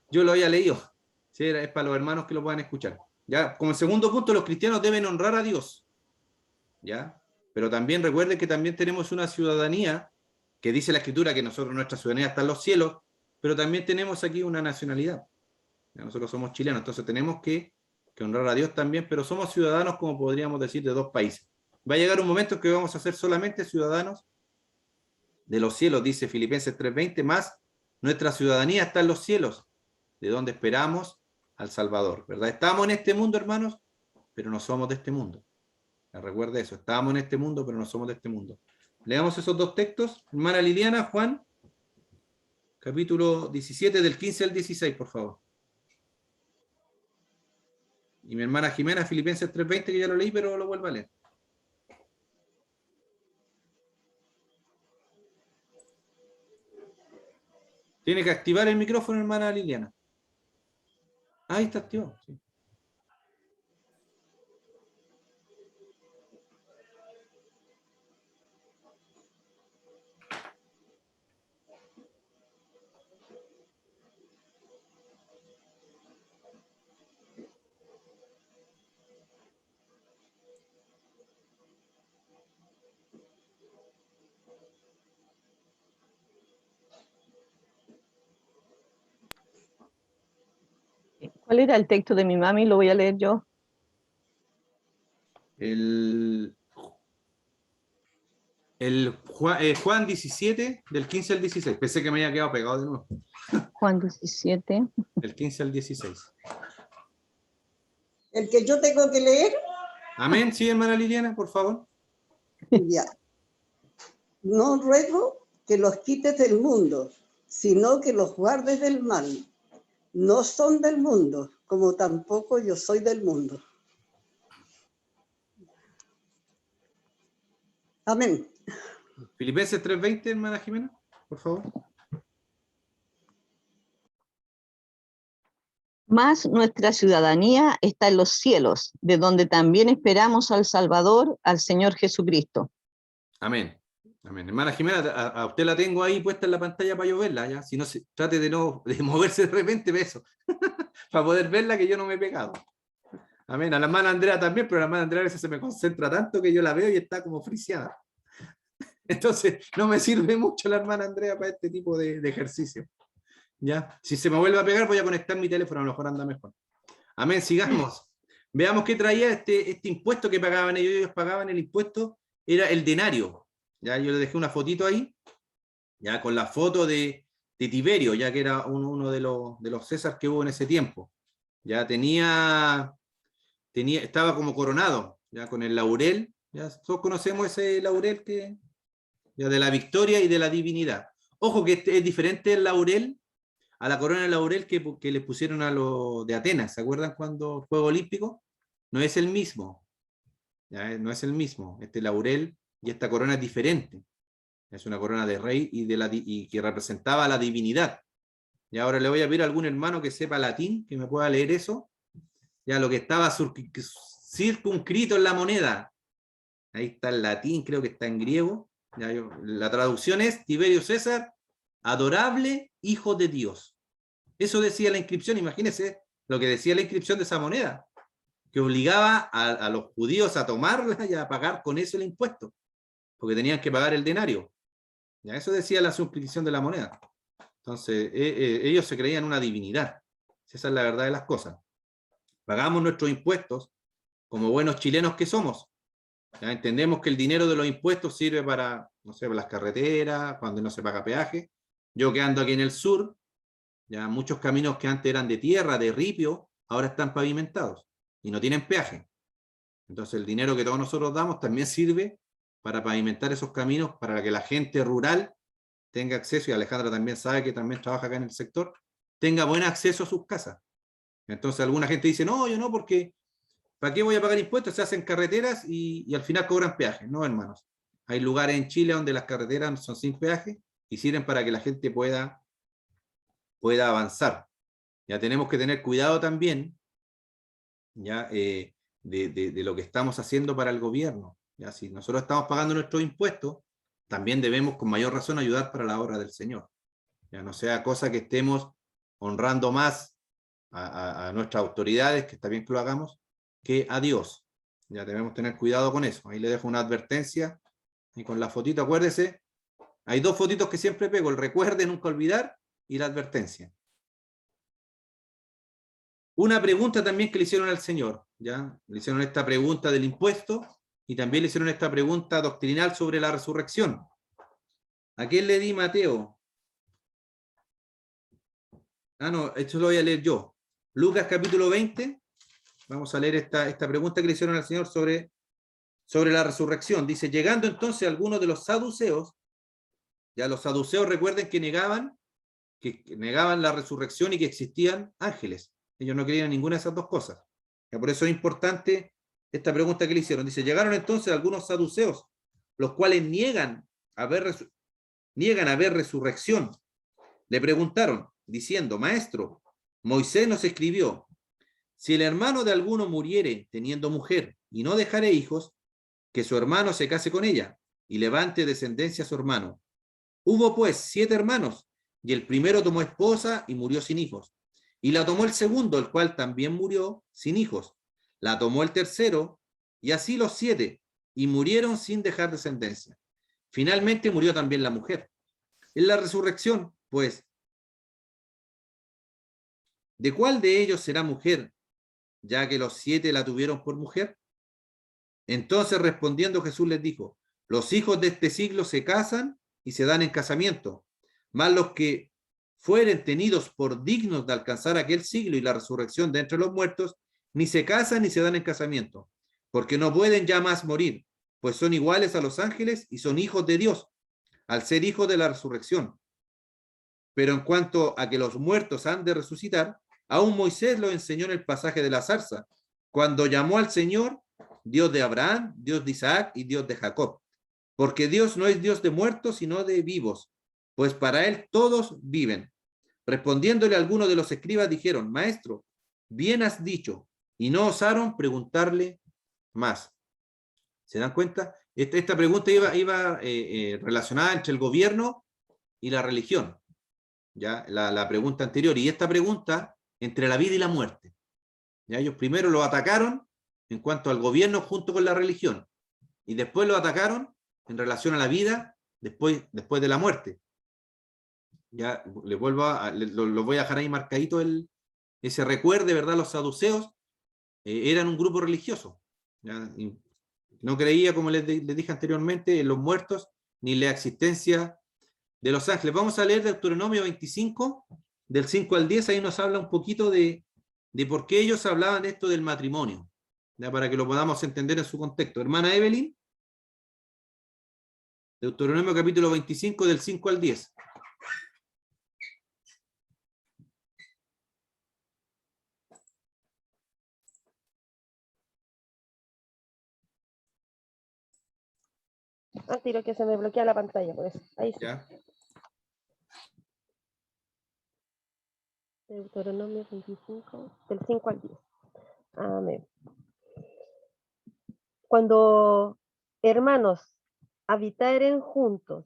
yo lo había leído. Sí, es para los hermanos que lo puedan escuchar. Ya, como el segundo punto, los cristianos deben honrar a Dios. ¿Ya? Pero también recuerden que también tenemos una ciudadanía, que dice la Escritura que nosotros, nuestra ciudadanía está en los cielos, pero también tenemos aquí una nacionalidad. ¿Ya? Nosotros somos chilenos, entonces tenemos que honrar a Dios también, pero somos ciudadanos, como podríamos decir, de dos países. Va a llegar un momento en que vamos a ser solamente ciudadanos de los cielos, dice Filipenses 3:20, más nuestra ciudadanía está en los cielos, de donde esperamos al Salvador, ¿verdad? Estamos en este mundo, hermanos, pero no somos de este mundo. Recuerde eso, estábamos en este mundo, pero no somos de este mundo. Leamos esos dos textos. Hermana Liliana, Juan, capítulo 17, del 15 al 16, por favor. Y mi hermana Jimena, Filipenses 3:20, que ya lo leí, pero lo vuelvo a leer. Tiene que activar el micrófono, hermana Liliana. Ahí está activado, sí. ¿Cuál era el texto de mi mami? Lo voy a leer yo. Juan 17, del 15 al 16. Pensé que me había quedado pegado de nuevo. Juan 17. Del 15 al 16. el que yo tengo que leer, Amén, sí, hermana Liliana, por favor. ya. No ruego que los quites del mundo, sino que los guardes del mal. No son del mundo, como tampoco yo soy del mundo. Amén. Filipenses 3:20, hermana Jimena, por favor. Mas nuestra ciudadanía está en los cielos, de donde también esperamos al Salvador, al Señor Jesucristo. Amén. Amén. Hermana Jimena, a usted la tengo ahí puesta en la pantalla para yo verla, ¿ya? Si no, trate de no de moverse de repente, beso, para poder verla, que yo no me he pegado. Amén. A la hermana Andrea también, pero la hermana Andrea a veces se me concentra tanto que yo la veo y está como friseada. Entonces, no me sirve mucho la hermana Andrea para este tipo de ejercicio. ¿Ya? Si se me vuelve a pegar, voy a conectar mi teléfono, a lo mejor anda mejor. Amén, sigamos. Veamos qué traía este impuesto que pagaban ellos. Ellos pagaban el impuesto, era el denario. Ya, yo le dejé una fotito ahí, ya con la foto de Tiberio, ya que era uno de los César que hubo en ese tiempo. Ya estaba como coronado, ya con el laurel. Ya todos conocemos ese laurel que, ya, de la victoria y de la divinidad. Ojo que es diferente el laurel a la corona de laurel que le pusieron a los de Atenas. ¿Se acuerdan cuando Juego Olímpico? No es el mismo. ¿Ya? No es el mismo. Este laurel y esta corona es diferente. Es una corona de rey y que representaba a la divinidad. Y ahora le voy a pedir a algún hermano que sepa latín, que me pueda leer eso. Ya lo que estaba circunscrito en la moneda. Ahí está el latín, creo que está en griego. Ya la traducción es Tiberio César, adorable hijo de Dios. Eso decía la inscripción. Imagínense lo que decía la inscripción de esa moneda, que obligaba a los judíos a tomarla y a pagar con eso el impuesto, porque tenían que pagar el denario. Ya, eso decía la suscripción de la moneda. Entonces, ellos se creían una divinidad. Esa es la verdad de las cosas. Pagamos nuestros impuestos como buenos chilenos que somos. Ya entendemos que el dinero de los impuestos sirve para, no sé, para las carreteras, cuando no se paga peaje. Yo que ando aquí en el sur, ya muchos caminos que antes eran de tierra, de ripio, ahora están pavimentados y no tienen peaje. Entonces el dinero que todos nosotros damos también sirve para pavimentar esos caminos, para que la gente rural tenga acceso, y Alejandra también sabe que también trabaja acá en el sector, tenga buen acceso a sus casas. Entonces alguna gente dice, no, yo no, porque ¿para qué voy a pagar impuestos? Se hacen carreteras y al final cobran peaje. No, hermanos. Hay lugares en Chile donde las carreteras son sin peaje y sirven para que la gente pueda avanzar. Ya tenemos que tener cuidado también, ya, de lo que estamos haciendo para el gobierno. Ya, si nosotros estamos pagando nuestros impuestos, también debemos con mayor razón ayudar para la obra del Señor. Ya no sea cosa que estemos honrando más a nuestras autoridades, que está bien que lo hagamos, que a Dios. Ya debemos tener cuidado con eso. Ahí le dejo una advertencia, y con la fotito, acuérdese, hay dos fotitos que siempre pego, el recuerde, nunca olvidar, y la advertencia. Una pregunta también que le hicieron al Señor, ¿ya? Le hicieron esta pregunta del impuesto, y también le hicieron esta pregunta doctrinal sobre la resurrección. ¿A quién le di Mateo? No, esto lo voy a leer yo. Lucas capítulo 20, vamos a leer esta pregunta que le hicieron al Señor sobre la resurrección. Dice, llegando entonces algunos de los saduceos, ya los saduceos recuerden que negaban la resurrección y que existían ángeles. Ellos no creían en ninguna de esas dos cosas. Ya por eso es importante esta pregunta que le hicieron. Dice, llegaron entonces algunos saduceos, los cuales niegan haber resurrección. Le preguntaron, diciendo, maestro, Moisés nos escribió, si el hermano de alguno muriere teniendo mujer y no dejare hijos, que su hermano se case con ella y levante descendencia a su hermano. Hubo pues 7 hermanos, y el primero tomó esposa y murió sin hijos. Y la tomó el segundo, el cual también murió sin hijos. La tomó el tercero, y así los 7, y murieron sin dejar descendencia. Finalmente murió también la mujer. En la resurrección, pues, ¿de cuál de ellos será mujer, ya que los 7 la tuvieron por mujer? Entonces respondiendo Jesús les dijo, los hijos de este siglo se casan y se dan en casamiento, mas los que fueren tenidos por dignos de alcanzar aquel siglo y la resurrección de entre los muertos, ni se casan ni se dan en casamiento, porque no pueden ya más morir, pues son iguales a los ángeles y son hijos de Dios, al ser hijos de la resurrección. Pero en cuanto a que los muertos han de resucitar, aún Moisés lo enseñó en el pasaje de la zarza, cuando llamó al Señor Dios de Abraham, Dios de Isaac y Dios de Jacob. Porque Dios no es Dios de muertos, sino de vivos, pues para él todos viven. Respondiéndole algunos de los escribas dijeron, Maestro, bien has dicho, y no osaron preguntarle más. ¿Se dan cuenta? Esta pregunta iba relacionada entre el gobierno y la religión. ¿Ya? La pregunta anterior, y esta pregunta entre la vida y la muerte. ¿Ya? Ellos primero lo atacaron en cuanto al gobierno junto con la religión, y después lo atacaron en relación a la vida después de la muerte. Ya les vuelvo lo voy a dejar ahí marcadito ese recuerde, ¿verdad? Los saduceos eran un grupo religioso. ¿Ya? Y no creía, como les dije anteriormente, en los muertos ni en la existencia de los ángeles. Vamos a leer Deuteronomio 25, del 5 al 10, ahí nos habla un poquito de por qué ellos hablaban esto del matrimonio, ¿ya? Para que lo podamos entender en su contexto. Hermana Evelyn, Deuteronomio capítulo 25, del 5 al 10. Al tiro que se me bloquea la pantalla, por eso. Ahí sí. ¿Ya? Deuteronomio 25, del 5 al 10. Amén. Cuando hermanos habitaren juntos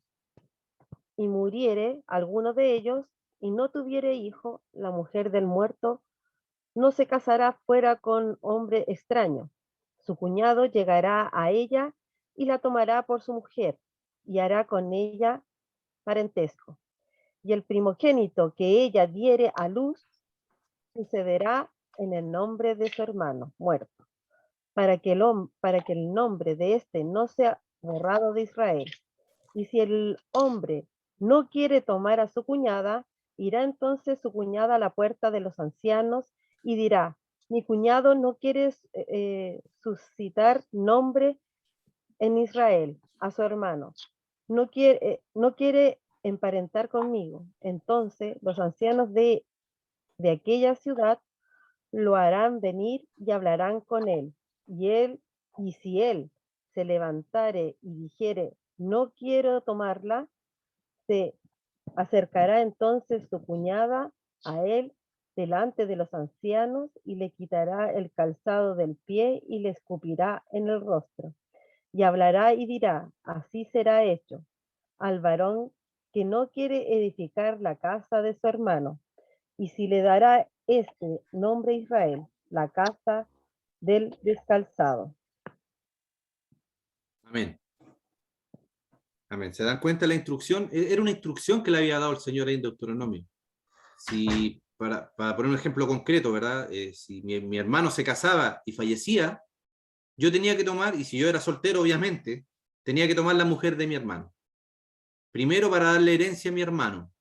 y muriere alguno de ellos y no tuviere hijo, la mujer del muerto no se casará fuera con hombre extraño. Su cuñado llegará a ella y la tomará por su mujer y hará con ella parentesco. Y el primogénito que ella diere a luz sucederá en el nombre de su hermano muerto, para que el nombre de éste no sea borrado de Israel. Y si el hombre no quiere tomar a su cuñada, irá entonces su cuñada a la puerta de los ancianos y dirá, mi cuñado no quiere suscitar nombre en Israel a su hermano, no quiere emparentar conmigo. Entonces los ancianos de aquella ciudad lo harán venir y hablarán con él. Y si él se levantare y dijere, no quiero tomarla, se acercará entonces su cuñada a él delante de los ancianos y le quitará el calzado del pie y le escupirá en el rostro. Y hablará y dirá, así será hecho al varón que no quiere edificar la casa de su hermano. Y si le dará este nombre Israel, la casa del descalzado. Amén. Amén. ¿Se dan cuenta la instrucción? Era una instrucción que le había dado el Señor ahí en Deuteronomio. Si, para poner un ejemplo concreto, ¿verdad? Si mi hermano se casaba y fallecía, yo tenía que tomar, y si yo era soltero, obviamente, tenía que tomar la mujer de mi hermano. Primero para darle herencia a mi hermano.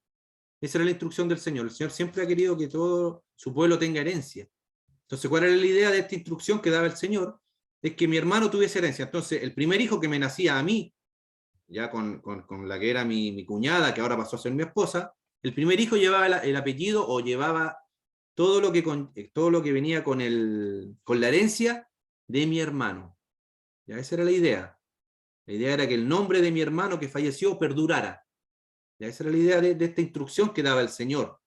Esa era la instrucción del Señor. El Señor siempre ha querido que todo su pueblo tenga herencia. Entonces, ¿cuál era la idea de esta instrucción que daba el Señor? Es que mi hermano tuviese herencia. Entonces, el primer hijo que me nacía a mí, ya con la que era mi cuñada, que ahora pasó a ser mi esposa, el primer hijo llevaba el apellido o llevaba todo lo que venía con la herencia de mi hermano. Ya, esa era la idea. La idea era que el nombre de mi hermano que falleció perdurara. Ya, esa era la idea de esta instrucción que daba el Señor.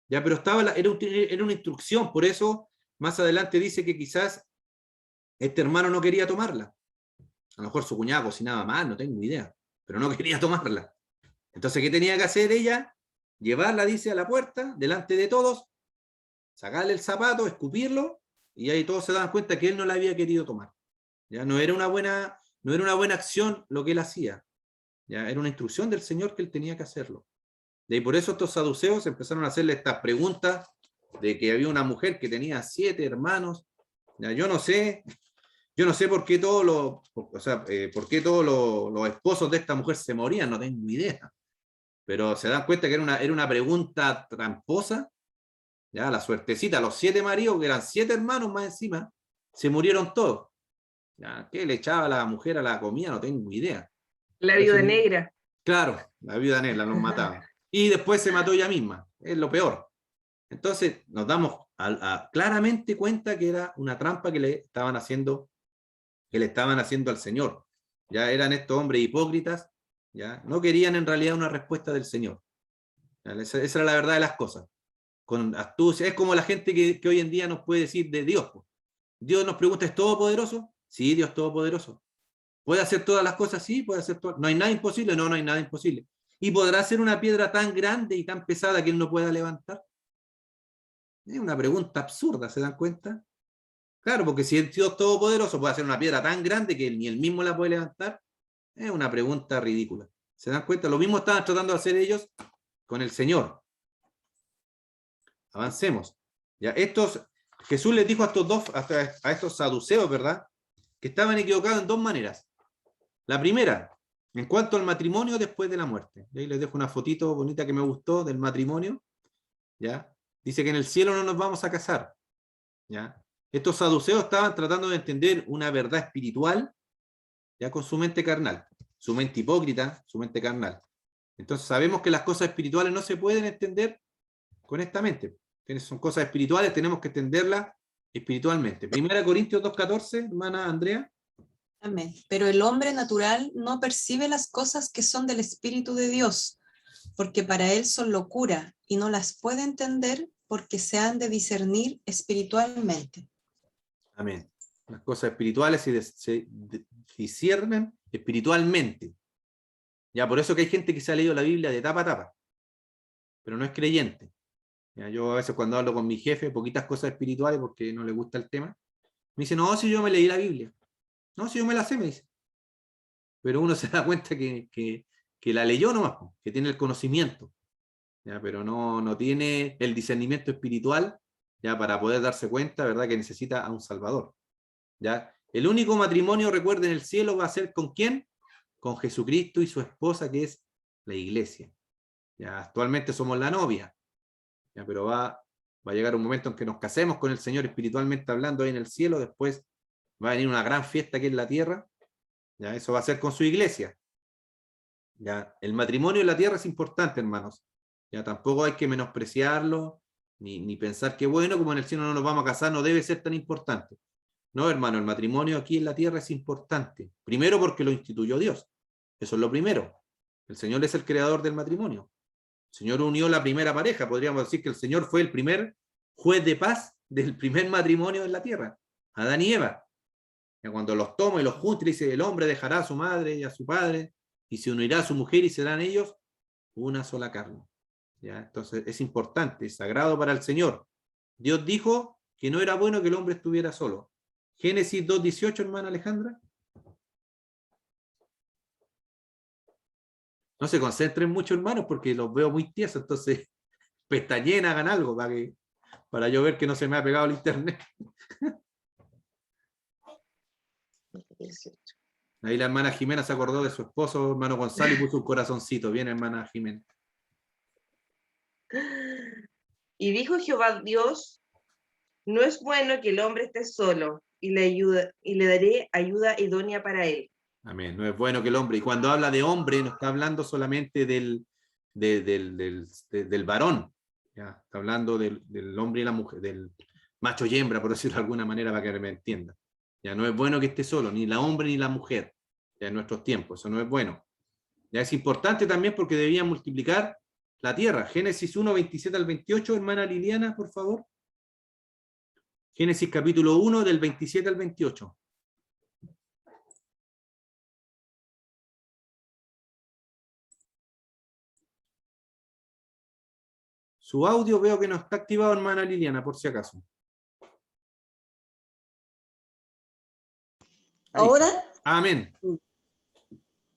Ya, pero era una instrucción, por eso más adelante dice que quizás este hermano no quería tomarla. A lo mejor su cuñada cocinaba mal, no tengo idea, pero no quería tomarla. Entonces, ¿qué tenía que hacer ella? Llevarla, dice, a la puerta, delante de todos, sacarle el zapato, escupirlo, y ahí todos se daban cuenta que él no la había querido tomar. Ya no era una buena acción lo que él hacía. Ya era una instrucción del Señor que él tenía que hacerlo. Y por eso estos saduceos empezaron a hacerle estas preguntas de que había una mujer que tenía 7 hermanos. Ya, yo no sé por qué todos los esposos de esta mujer se morían, no tengo idea. Pero se dan cuenta que era una pregunta tramposa. Ya, la suertecita, los 7 maridos, que eran 7 hermanos más encima, se murieron todos. Ya, ¿qué le echaba a la mujer a la comida? No tengo idea. La viuda negra. Claro, la viuda negra los mataba. y después se mató ella misma. Es lo peor. Entonces nos damos claramente cuenta que era una trampa que le estaban haciendo al Señor. Ya eran estos hombres hipócritas, ya no querían en realidad una respuesta del Señor. Esa era la verdad de las cosas. Con astucia, es como la gente que hoy en día nos puede decir de Dios. Dios nos pregunta, ¿es todopoderoso? Sí, Dios es todopoderoso. ¿Puede hacer todas las cosas? Sí, puede hacer todo. ¿No hay nada imposible? No, no hay nada imposible. ¿Y podrá ser una piedra tan grande y tan pesada que él no pueda levantar? Es una pregunta absurda, ¿se dan cuenta? Claro, porque si el Dios todopoderoso puede hacer una piedra tan grande que ni él mismo la puede levantar, es una pregunta ridícula. ¿Se dan cuenta? Lo mismo estaban tratando de hacer ellos con el Señor. Avancemos. Ya, Jesús les dijo a estos saduceos, ¿verdad? Que estaban equivocados en dos maneras. La primera, en cuanto al matrimonio después de la muerte. Y ahí les dejo una fotito bonita que me gustó del matrimonio. ¿Ya? Dice que en el cielo no nos vamos a casar. ¿Ya? Estos saduceos estaban tratando de entender una verdad espiritual, ya, con su mente carnal, su mente hipócrita, su mente carnal. Entonces sabemos que las cosas espirituales no se pueden entender con esta mente. Son cosas espirituales, tenemos que entenderlas espiritualmente. 1 Corintios 2:14, hermana Andrea. Amén. Pero el hombre natural no percibe las cosas que son del Espíritu de Dios, porque para él son locura y no las puede entender porque se han de discernir espiritualmente. Amén. Las cosas espirituales se disciernen espiritualmente. Ya, por eso que hay gente que se ha leído la Biblia de tapa a tapa, pero no es creyente. Ya, yo a veces cuando hablo con mi jefe, poquitas cosas espirituales porque no le gusta el tema, me dice, no, si yo me leí la Biblia. No, si yo me la sé, me dice. Pero uno se da cuenta que la leyó nomás, que tiene el conocimiento, ya, pero no tiene el discernimiento espiritual, ya, para poder darse cuenta, ¿verdad?, que necesita a un Salvador. ¿Ya? El único matrimonio, recuerden, en el cielo va a ser ¿con quién? Con Jesucristo y su esposa, que es la iglesia. Ya, actualmente somos la novia, ya, pero va a llegar un momento en que nos casemos con el Señor espiritualmente hablando ahí en el cielo, después va a venir una gran fiesta aquí en la tierra, ya, eso va a ser con su iglesia. Ya, el matrimonio en la tierra es importante, hermanos. Ya, tampoco hay que menospreciarlo, ni pensar que bueno, como en el cielo no nos vamos a casar, no debe ser tan importante. No, hermano, el matrimonio aquí en la tierra es importante. Primero porque lo instituyó Dios. Eso es lo primero. El Señor es el creador del matrimonio. El Señor unió la primera pareja. Podríamos decir que el Señor fue el primer juez de paz del primer matrimonio en la tierra. Adán y Eva. Y cuando los toma y los junta y dice, el hombre dejará a su madre y a su padre y se unirá a su mujer y serán ellos una sola carne. ¿Ya? Entonces es importante, es sagrado para el Señor. Dios dijo que no era bueno que el hombre estuviera solo. Génesis 2:18, hermana Alejandra. No se concentren mucho, hermanos, porque los veo muy tiesos, entonces pestañen, hagan algo para yo ver que no se me ha pegado el internet. Ahí la hermana Jimena se acordó de su esposo, hermano Gonzalo, y puso un corazoncito. Bien, hermana Jimena. Y dijo Jehová Dios, no es bueno que el hombre esté solo, y le daré ayuda idónea para él. Amén. No es bueno que el hombre, y cuando habla de hombre, no está hablando solamente del varón, ¿ya? Está hablando del hombre y la mujer, del macho y hembra, por decirlo de alguna manera, para que me entienda. Ya no es bueno que esté solo, ni la hombre ni la mujer, ya en nuestros tiempos, eso no es bueno. Ya es importante también porque debían multiplicar la tierra. Génesis 1, 27 al 28, hermana Liliana, por favor. Génesis capítulo 1, del 27 al 28. Su audio veo que no está activado, hermana Liliana, por si acaso. Ahí. Ahora, Amén.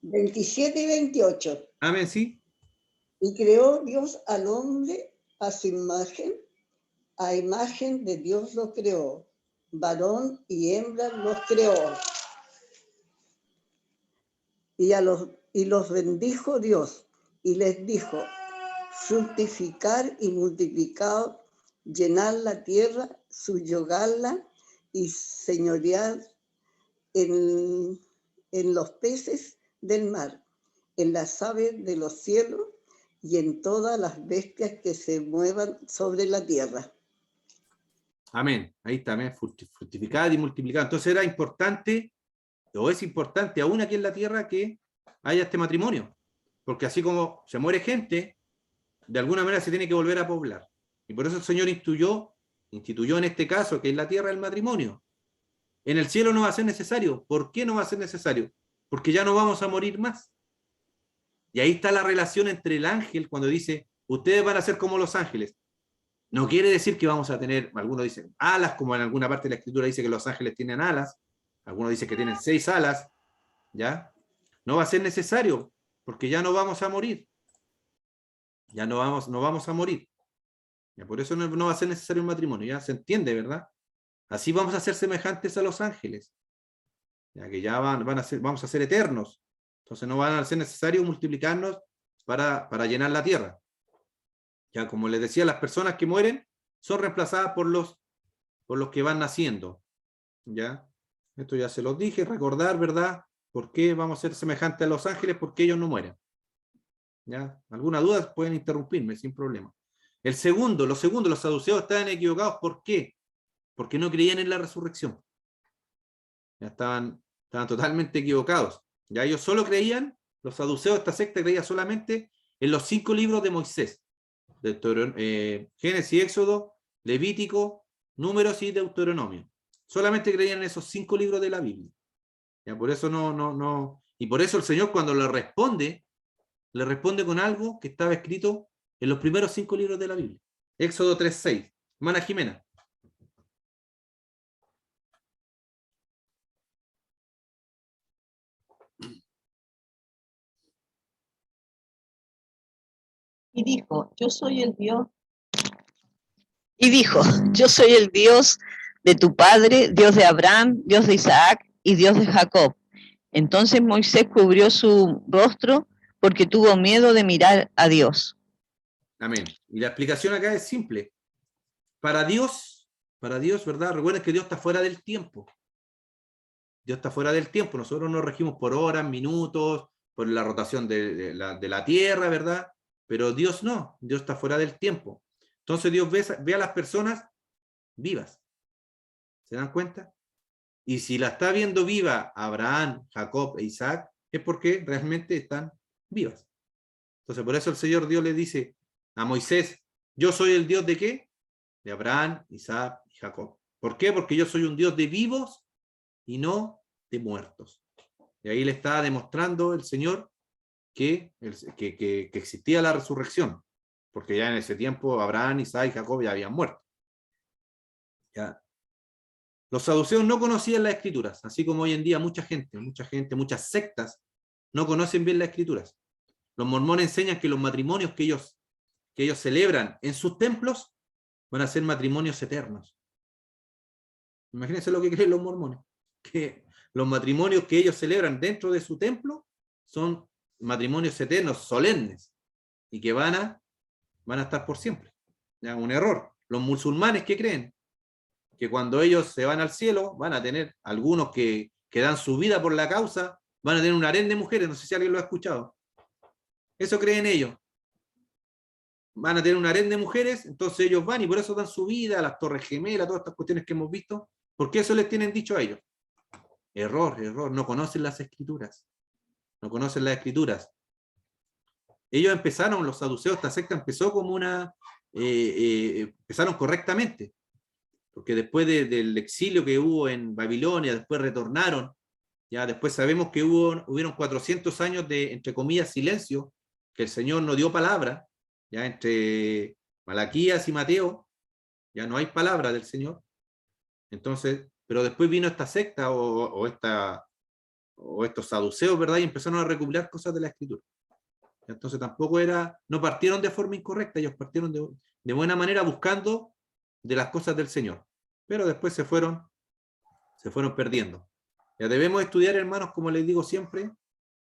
27 y 28. Amén, sí. Y creó Dios al hombre a su imagen, a imagen de Dios lo creó, varón y hembra los creó. Y los bendijo Dios y les dijo, fructificar y multiplicar, llenar la tierra, subyugarla y señorear en los peces del mar, en las aves de los cielos y en todas las bestias que se muevan sobre la tierra. Amén. Ahí está, amén. Fructificad y multiplicad. Entonces era importante, o es importante aún aquí en la tierra, que haya este matrimonio. Porque así como se muere gente, de alguna manera se tiene que volver a poblar. Y por eso el Señor instituyó en este caso, que en la tierra el matrimonio. En el cielo no va a ser necesario. ¿Por qué no va a ser necesario? Porque ya no vamos a morir más. Y ahí está la relación entre el ángel cuando dice, ustedes van a ser como los ángeles. No quiere decir que vamos a tener, algunos dicen alas, como en alguna parte de la escritura dice que los ángeles tienen alas, algunos dicen que tienen 6 alas, ¿ya? No va a ser necesario, porque ya no vamos a morir. Ya no vamos a morir. ¿Ya? Por eso no va a ser necesario un matrimonio, ya se entiende, ¿verdad? Así vamos a ser semejantes a los ángeles, ya que ya vamos a ser eternos. Entonces no van a ser necesario multiplicarnos para llenar la tierra. Ya, como les decía, las personas que mueren son reemplazadas por los que van naciendo. ¿Ya? Esto ya se los dije, recordar, ¿verdad? ¿Por qué vamos a ser semejantes a los ángeles? Porque ellos no mueren. ¿Ya? ¿Alguna duda? Pueden interrumpirme sin problema. Los saduceos estaban equivocados. ¿Por qué? Porque no creían en la resurrección. Ya estaban totalmente equivocados. Ya ellos solo creían, los saduceos, esta secta creía solamente en los 5 libros de Moisés. Génesis, Éxodo, Levítico, Números y Deuteronomio. Solamente creían en esos 5 libros de la Biblia. Ya, por eso y por eso el Señor cuando le responde con algo que estaba escrito en los primeros 5 libros de la Biblia. Éxodo 3:6. Hermana Jimena. Y dijo, yo soy el Dios. Y dijo, yo soy el Dios de tu padre, Dios de Abraham, Dios de Isaac y Dios de Jacob. Entonces Moisés cubrió su rostro porque tuvo miedo de mirar a Dios. Amén. Y la explicación acá es simple. Para Dios, ¿verdad? Recuerden que Dios está fuera del tiempo. Dios está fuera del tiempo. Nosotros nos regimos por horas, minutos, por la rotación de la tierra, ¿verdad? Pero Dios no. Dios está fuera del tiempo. Entonces Dios ve a las personas vivas. ¿Se dan cuenta? Y si la está viendo viva Abraham, Jacob e Isaac, es porque realmente están vivas. Entonces por eso el Señor Dios le dice a Moisés, yo soy el Dios de ¿qué? De Abraham, Isaac y Jacob. ¿Por qué? Porque yo soy un Dios de vivos y no de muertos. Y ahí le está demostrando el Señor que existía la resurrección, porque ya en ese tiempo Abraham, Isaac y Jacob ya habían muerto. ¿Ya? Los saduceos no conocían las escrituras, así como hoy en día muchas muchas sectas no conocen bien las escrituras. Los mormones enseñan que los matrimonios que ellos celebran en sus templos van a ser matrimonios eternos. Imagínense lo que creen los mormones, que los matrimonios que ellos celebran dentro de su templo son matrimonios eternos, solemnes, y que van a estar por siempre. ¿Ya? Un error. Los musulmanes, ¿qué creen? Que cuando ellos se van al cielo, van a tener algunos que dan su vida por la causa, van a tener un harén de mujeres, no sé si alguien lo ha escuchado. Eso creen ellos. Van a tener un harén de mujeres, entonces ellos van y por eso dan su vida a las Torres Gemelas, todas estas cuestiones que hemos visto, porque eso les tienen dicho a ellos. Error, no conocen las escrituras. No conocen las escrituras. Ellos empezaron, los saduceos, esta secta empezó como empezaron correctamente, porque después del exilio que hubo en Babilonia, después retornaron, ya después sabemos que hubieron 400 años de, entre comillas, silencio, que el Señor no dio palabra, ya entre Malaquías y Mateo, ya no hay palabra del Señor. Entonces, pero después vino esta secta o estos saduceos, ¿verdad? Y empezaron a recopilar cosas de la Escritura. Entonces tampoco no partieron de forma incorrecta, ellos partieron de buena manera buscando de las cosas del Señor. Pero después se fueron perdiendo. Ya debemos estudiar, hermanos, como les digo siempre,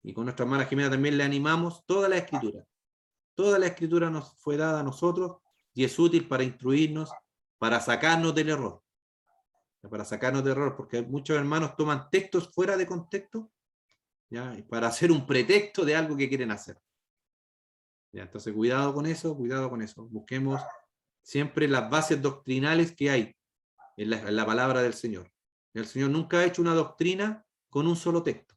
y con nuestra hermana Jimena también le animamos, toda la Escritura. Toda la Escritura nos fue dada a nosotros y es útil para instruirnos, para sacarnos del error. Para sacarnos del error, porque muchos hermanos toman textos fuera de contexto, ¿ya? Para hacer un pretexto de algo que quieren hacer. Ya, entonces, cuidado con eso, cuidado con eso. Busquemos siempre las bases doctrinales que hay en la palabra del Señor. El Señor nunca ha hecho una doctrina con un solo texto.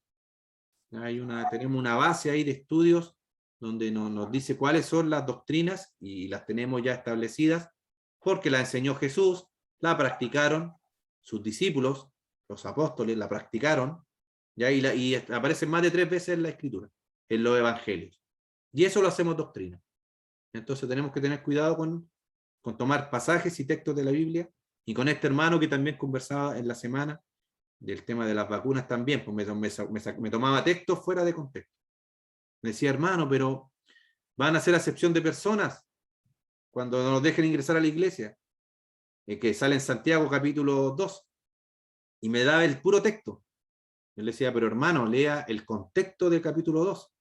Tenemos una base ahí de estudios donde nos dice cuáles son las doctrinas y las tenemos ya establecidas porque la enseñó Jesús, la practicaron sus discípulos, los apóstoles la practicaron, ¿ya? Y aparecen más de 3 veces en la Escritura, en los evangelios. Y eso lo hacemos doctrina. Entonces tenemos que tener cuidado con tomar pasajes y textos de la Biblia, y con este hermano que también conversaba en la semana del tema de las vacunas también, pues me tomaba textos fuera de contexto. Me decía, hermano, pero van a hacer acepción de personas cuando nos dejen ingresar a la iglesia, que sale en Santiago capítulo 2, y me daba el puro texto. Yo le decía, pero hermano, lea el contexto del capítulo 2.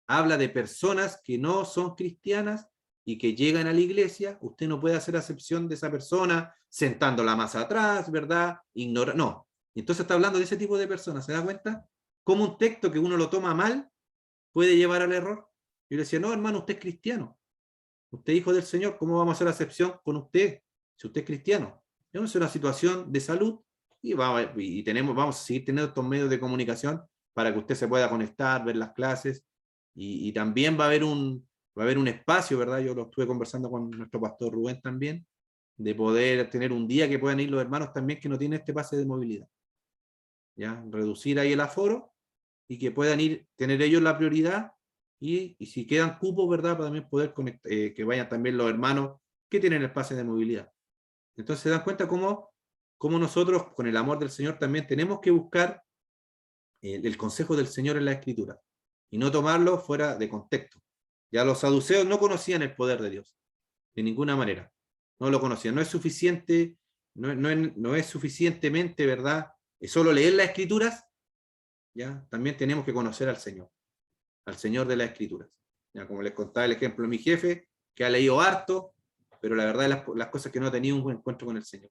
Habla de personas que no son cristianas y que llegan a la iglesia. Usted no puede hacer acepción de esa persona sentándola más atrás, ¿verdad? No. Y entonces está hablando de ese tipo de personas. ¿Se da cuenta? Cómo un texto que uno lo toma mal puede llevar al error. Yo le decía, no, hermano, usted es cristiano. Usted es hijo del Señor. ¿Cómo vamos a hacer acepción con usted si usted es cristiano? Es una situación de salud y vamos a seguir teniendo estos medios de comunicación para que usted se pueda conectar, ver las clases, y también va a haber un espacio, ¿verdad? Yo lo estuve conversando con nuestro pastor Rubén también, de poder tener un día que puedan ir los hermanos también que no tienen este pase de movilidad. ¿Ya? Reducir ahí el aforo y que puedan tener ellos la prioridad, y si quedan cupos, ¿verdad? Para también poder que vayan también los hermanos que tienen el pase de movilidad. Entonces se dan cuenta cómo nosotros, con el amor del Señor, también tenemos que buscar el consejo del Señor en la Escritura y no tomarlo fuera de contexto. Ya los saduceos no conocían el poder de Dios, de ninguna manera. No lo conocían. No es suficiente, no es suficientemente, ¿verdad? Es solo leer las Escrituras, ¿ya? También tenemos que conocer al Señor de las Escrituras. Ya, como les contaba el ejemplo de mi jefe, que ha leído harto, pero la verdad las cosas que no ha tenido un buen encuentro con el Señor.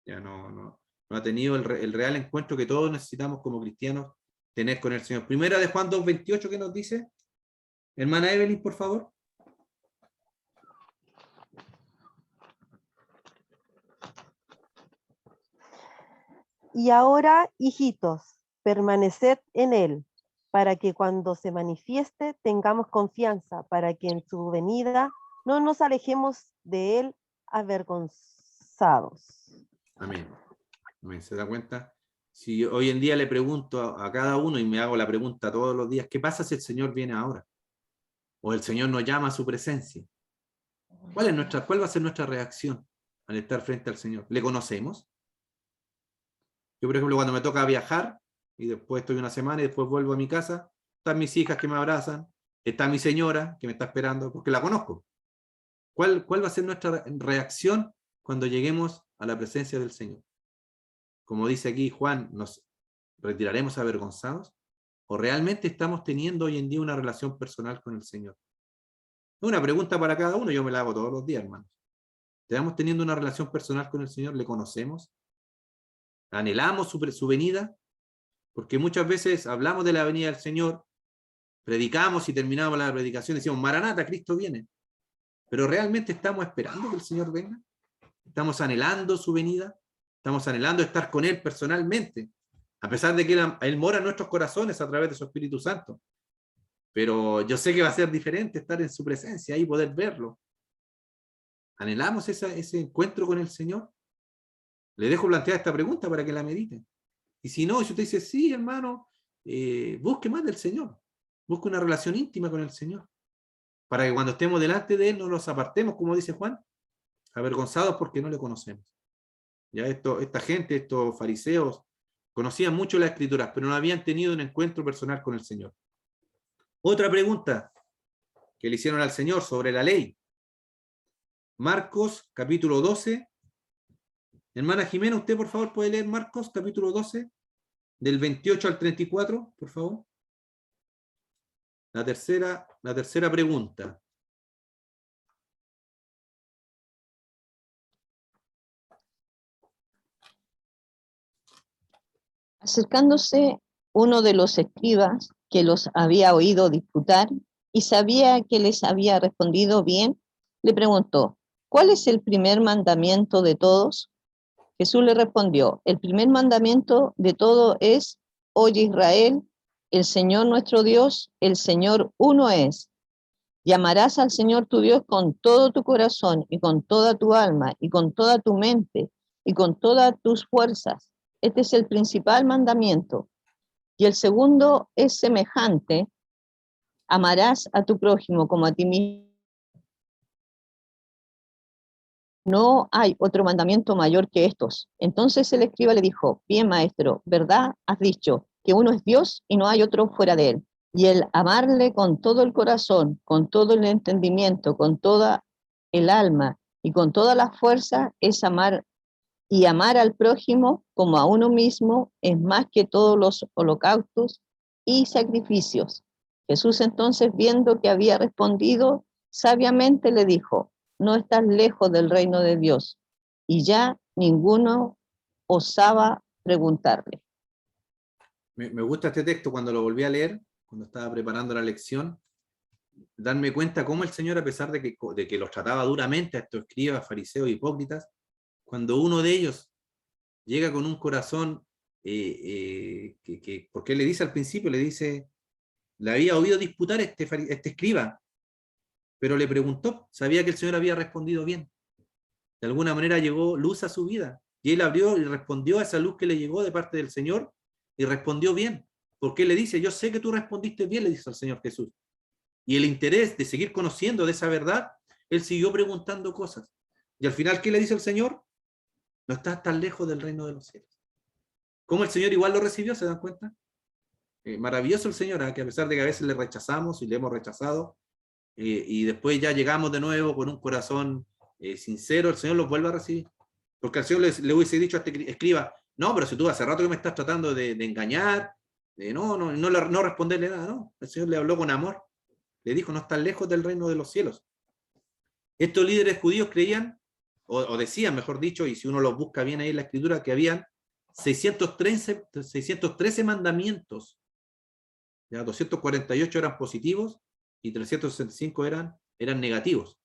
Ya no ha tenido el real encuentro que todos necesitamos como cristianos tener con el Señor. Primera de Juan 2:28, ¿qué nos dice? Hermana Evelyn, por favor. Y ahora, hijitos, permaneced en él, para que cuando se manifieste tengamos confianza, para que en su venida no nos alejemos de él avergonzados. Amén. Amén. ¿Se da cuenta? Si hoy en día le pregunto a cada uno, y me hago la pregunta todos los días, ¿qué pasa si el Señor viene ahora? O el Señor nos llama a su presencia. ¿Cuál va a ser nuestra reacción al estar frente al Señor? ¿Le conocemos? Yo, por ejemplo, cuando me toca viajar, y después estoy una semana y después vuelvo a mi casa, están mis hijas que me abrazan, está mi señora que me está esperando, porque la conozco. ¿Cuál va a ser nuestra reacción cuando lleguemos a la presencia del Señor? Como dice aquí Juan, ¿nos retiraremos avergonzados? ¿O realmente estamos teniendo hoy en día una relación personal con el Señor? Es una pregunta para cada uno, yo me la hago todos los días, hermanos. ¿Estamos teniendo una relación personal con el Señor? ¿Le conocemos? ¿Anhelamos su venida? Porque muchas veces hablamos de la venida del Señor, predicamos y terminamos la predicación y decimos, Maranata, Cristo viene. Pero ¿realmente estamos esperando que el Señor venga? ¿Estamos anhelando su venida? ¿Estamos anhelando estar con Él personalmente? A pesar de que Él mora en nuestros corazones a través de su Espíritu Santo. Pero yo sé que va a ser diferente estar en su presencia y poder verlo. ¿Anhelamos ese encuentro con el Señor? Le dejo plantear esta pregunta para que la mediten. Y si no, si usted dice, sí, hermano, busque más del Señor. Busque una relación íntima con el Señor. Para que cuando estemos delante de Él no nos apartemos, como dice Juan, avergonzados porque no le conocemos. Ya esta gente, estos fariseos, conocían mucho las Escrituras, pero no habían tenido un encuentro personal con el Señor. Otra pregunta que le hicieron al Señor sobre la ley. Marcos, capítulo 12. Hermana Jimena, usted por favor puede leer Marcos, capítulo 12, del 28 al 34, por favor. La tercera pregunta. Acercándose uno de los escribas que los había oído disputar y sabía que les había respondido bien, le preguntó, ¿cuál es el primer mandamiento de todos? Jesús le respondió, el primer mandamiento de todo es, oye Israel, el Señor nuestro Dios, el Señor uno es. Y amarás al Señor tu Dios con todo tu corazón y con toda tu alma y con toda tu mente y con todas tus fuerzas. Este es el principal mandamiento. Y el segundo es semejante, amarás a tu prójimo como a ti mismo. No hay otro mandamiento mayor que estos. Entonces el escriba le dijo, bien maestro, ¿verdad has dicho que uno es Dios y no hay otro fuera de él? Y el amarle con todo el corazón, con todo el entendimiento, con toda el alma y con toda la fuerza es amar, y amar al prójimo como a uno mismo es más que todos los holocaustos y sacrificios. Jesús entonces, viendo que había respondido sabiamente, le dijo, no estás lejos del reino de Dios. Y ya ninguno osaba preguntarle. Me gusta este texto cuando lo volví a leer, cuando estaba preparando la lección, darme cuenta cómo el Señor, a pesar de que los trataba duramente a estos escribas, fariseos, hipócritas, cuando uno de ellos llega con un corazón, porque le dice al principio, le dice, le había oído disputar este escriba, pero le preguntó, sabía que el Señor había respondido bien. De alguna manera llegó luz a su vida, y él abrió y respondió a esa luz que le llegó de parte del Señor, y respondió bien, porque él le dice, yo sé que tú respondiste bien, le dice al Señor Jesús. Y el interés de seguir conociendo de esa verdad, él siguió preguntando cosas. Y al final, ¿qué le dice el Señor? No estás tan lejos del reino de los cielos. ¿Cómo el Señor igual lo recibió? ¿Se dan cuenta? Maravilloso el Señor, que a pesar de que a veces le rechazamos y le hemos rechazado, y después ya llegamos de nuevo con un corazón sincero, el Señor los vuelve a recibir. Porque al Señor le hubiese dicho a este escriba, no, pero si tú hace rato que me estás tratando de engañar, no responderle nada, no. El Señor le habló con amor. Le dijo, no estás lejos del reino de los cielos. Estos líderes judíos creían, o decían, mejor dicho, y si uno los busca bien ahí en la escritura, que habían 613 mandamientos. Ya 248 eran positivos y 365 eran negativos.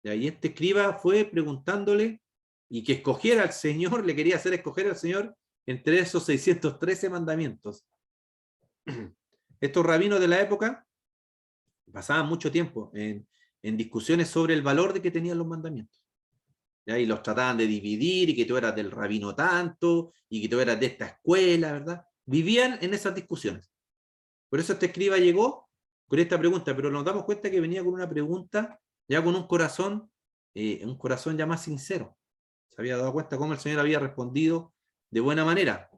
Y ahí este escriba fue preguntándole, y que escogiera al Señor, le quería hacer escoger al Señor entre esos 613 mandamientos. Estos rabinos de la época pasaban mucho tiempo en discusiones sobre el valor de que tenían los mandamientos. ¿Ya? Y los trataban de dividir, y que tú eras del rabino tanto, y que tú eras de esta escuela, ¿verdad? Vivían en esas discusiones. Por eso este escriba llegó con esta pregunta, pero nos damos cuenta que venía con una pregunta, ya con un corazón ya más sincero. Se había dado cuenta cómo el Señor había respondido de buena manera.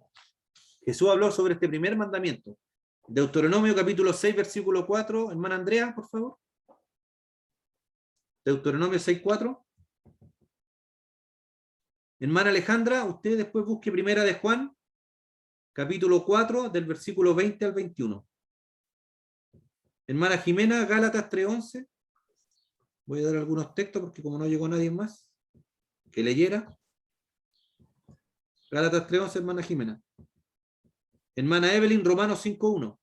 Jesús habló sobre este primer mandamiento. Deuteronomio capítulo 6, versículo 4, hermana Andrea, por favor. Deuteronomio 6, 4. Hermana Alejandra, usted después busque primera de Juan, capítulo 4, del versículo 20 al 21. Hermana Jimena, Gálatas 3:11. Voy a dar algunos textos porque como no llegó nadie más que leyera. Gálatas 3:11, hermana Jimena. Hermana Evelyn, Romanos 5:1.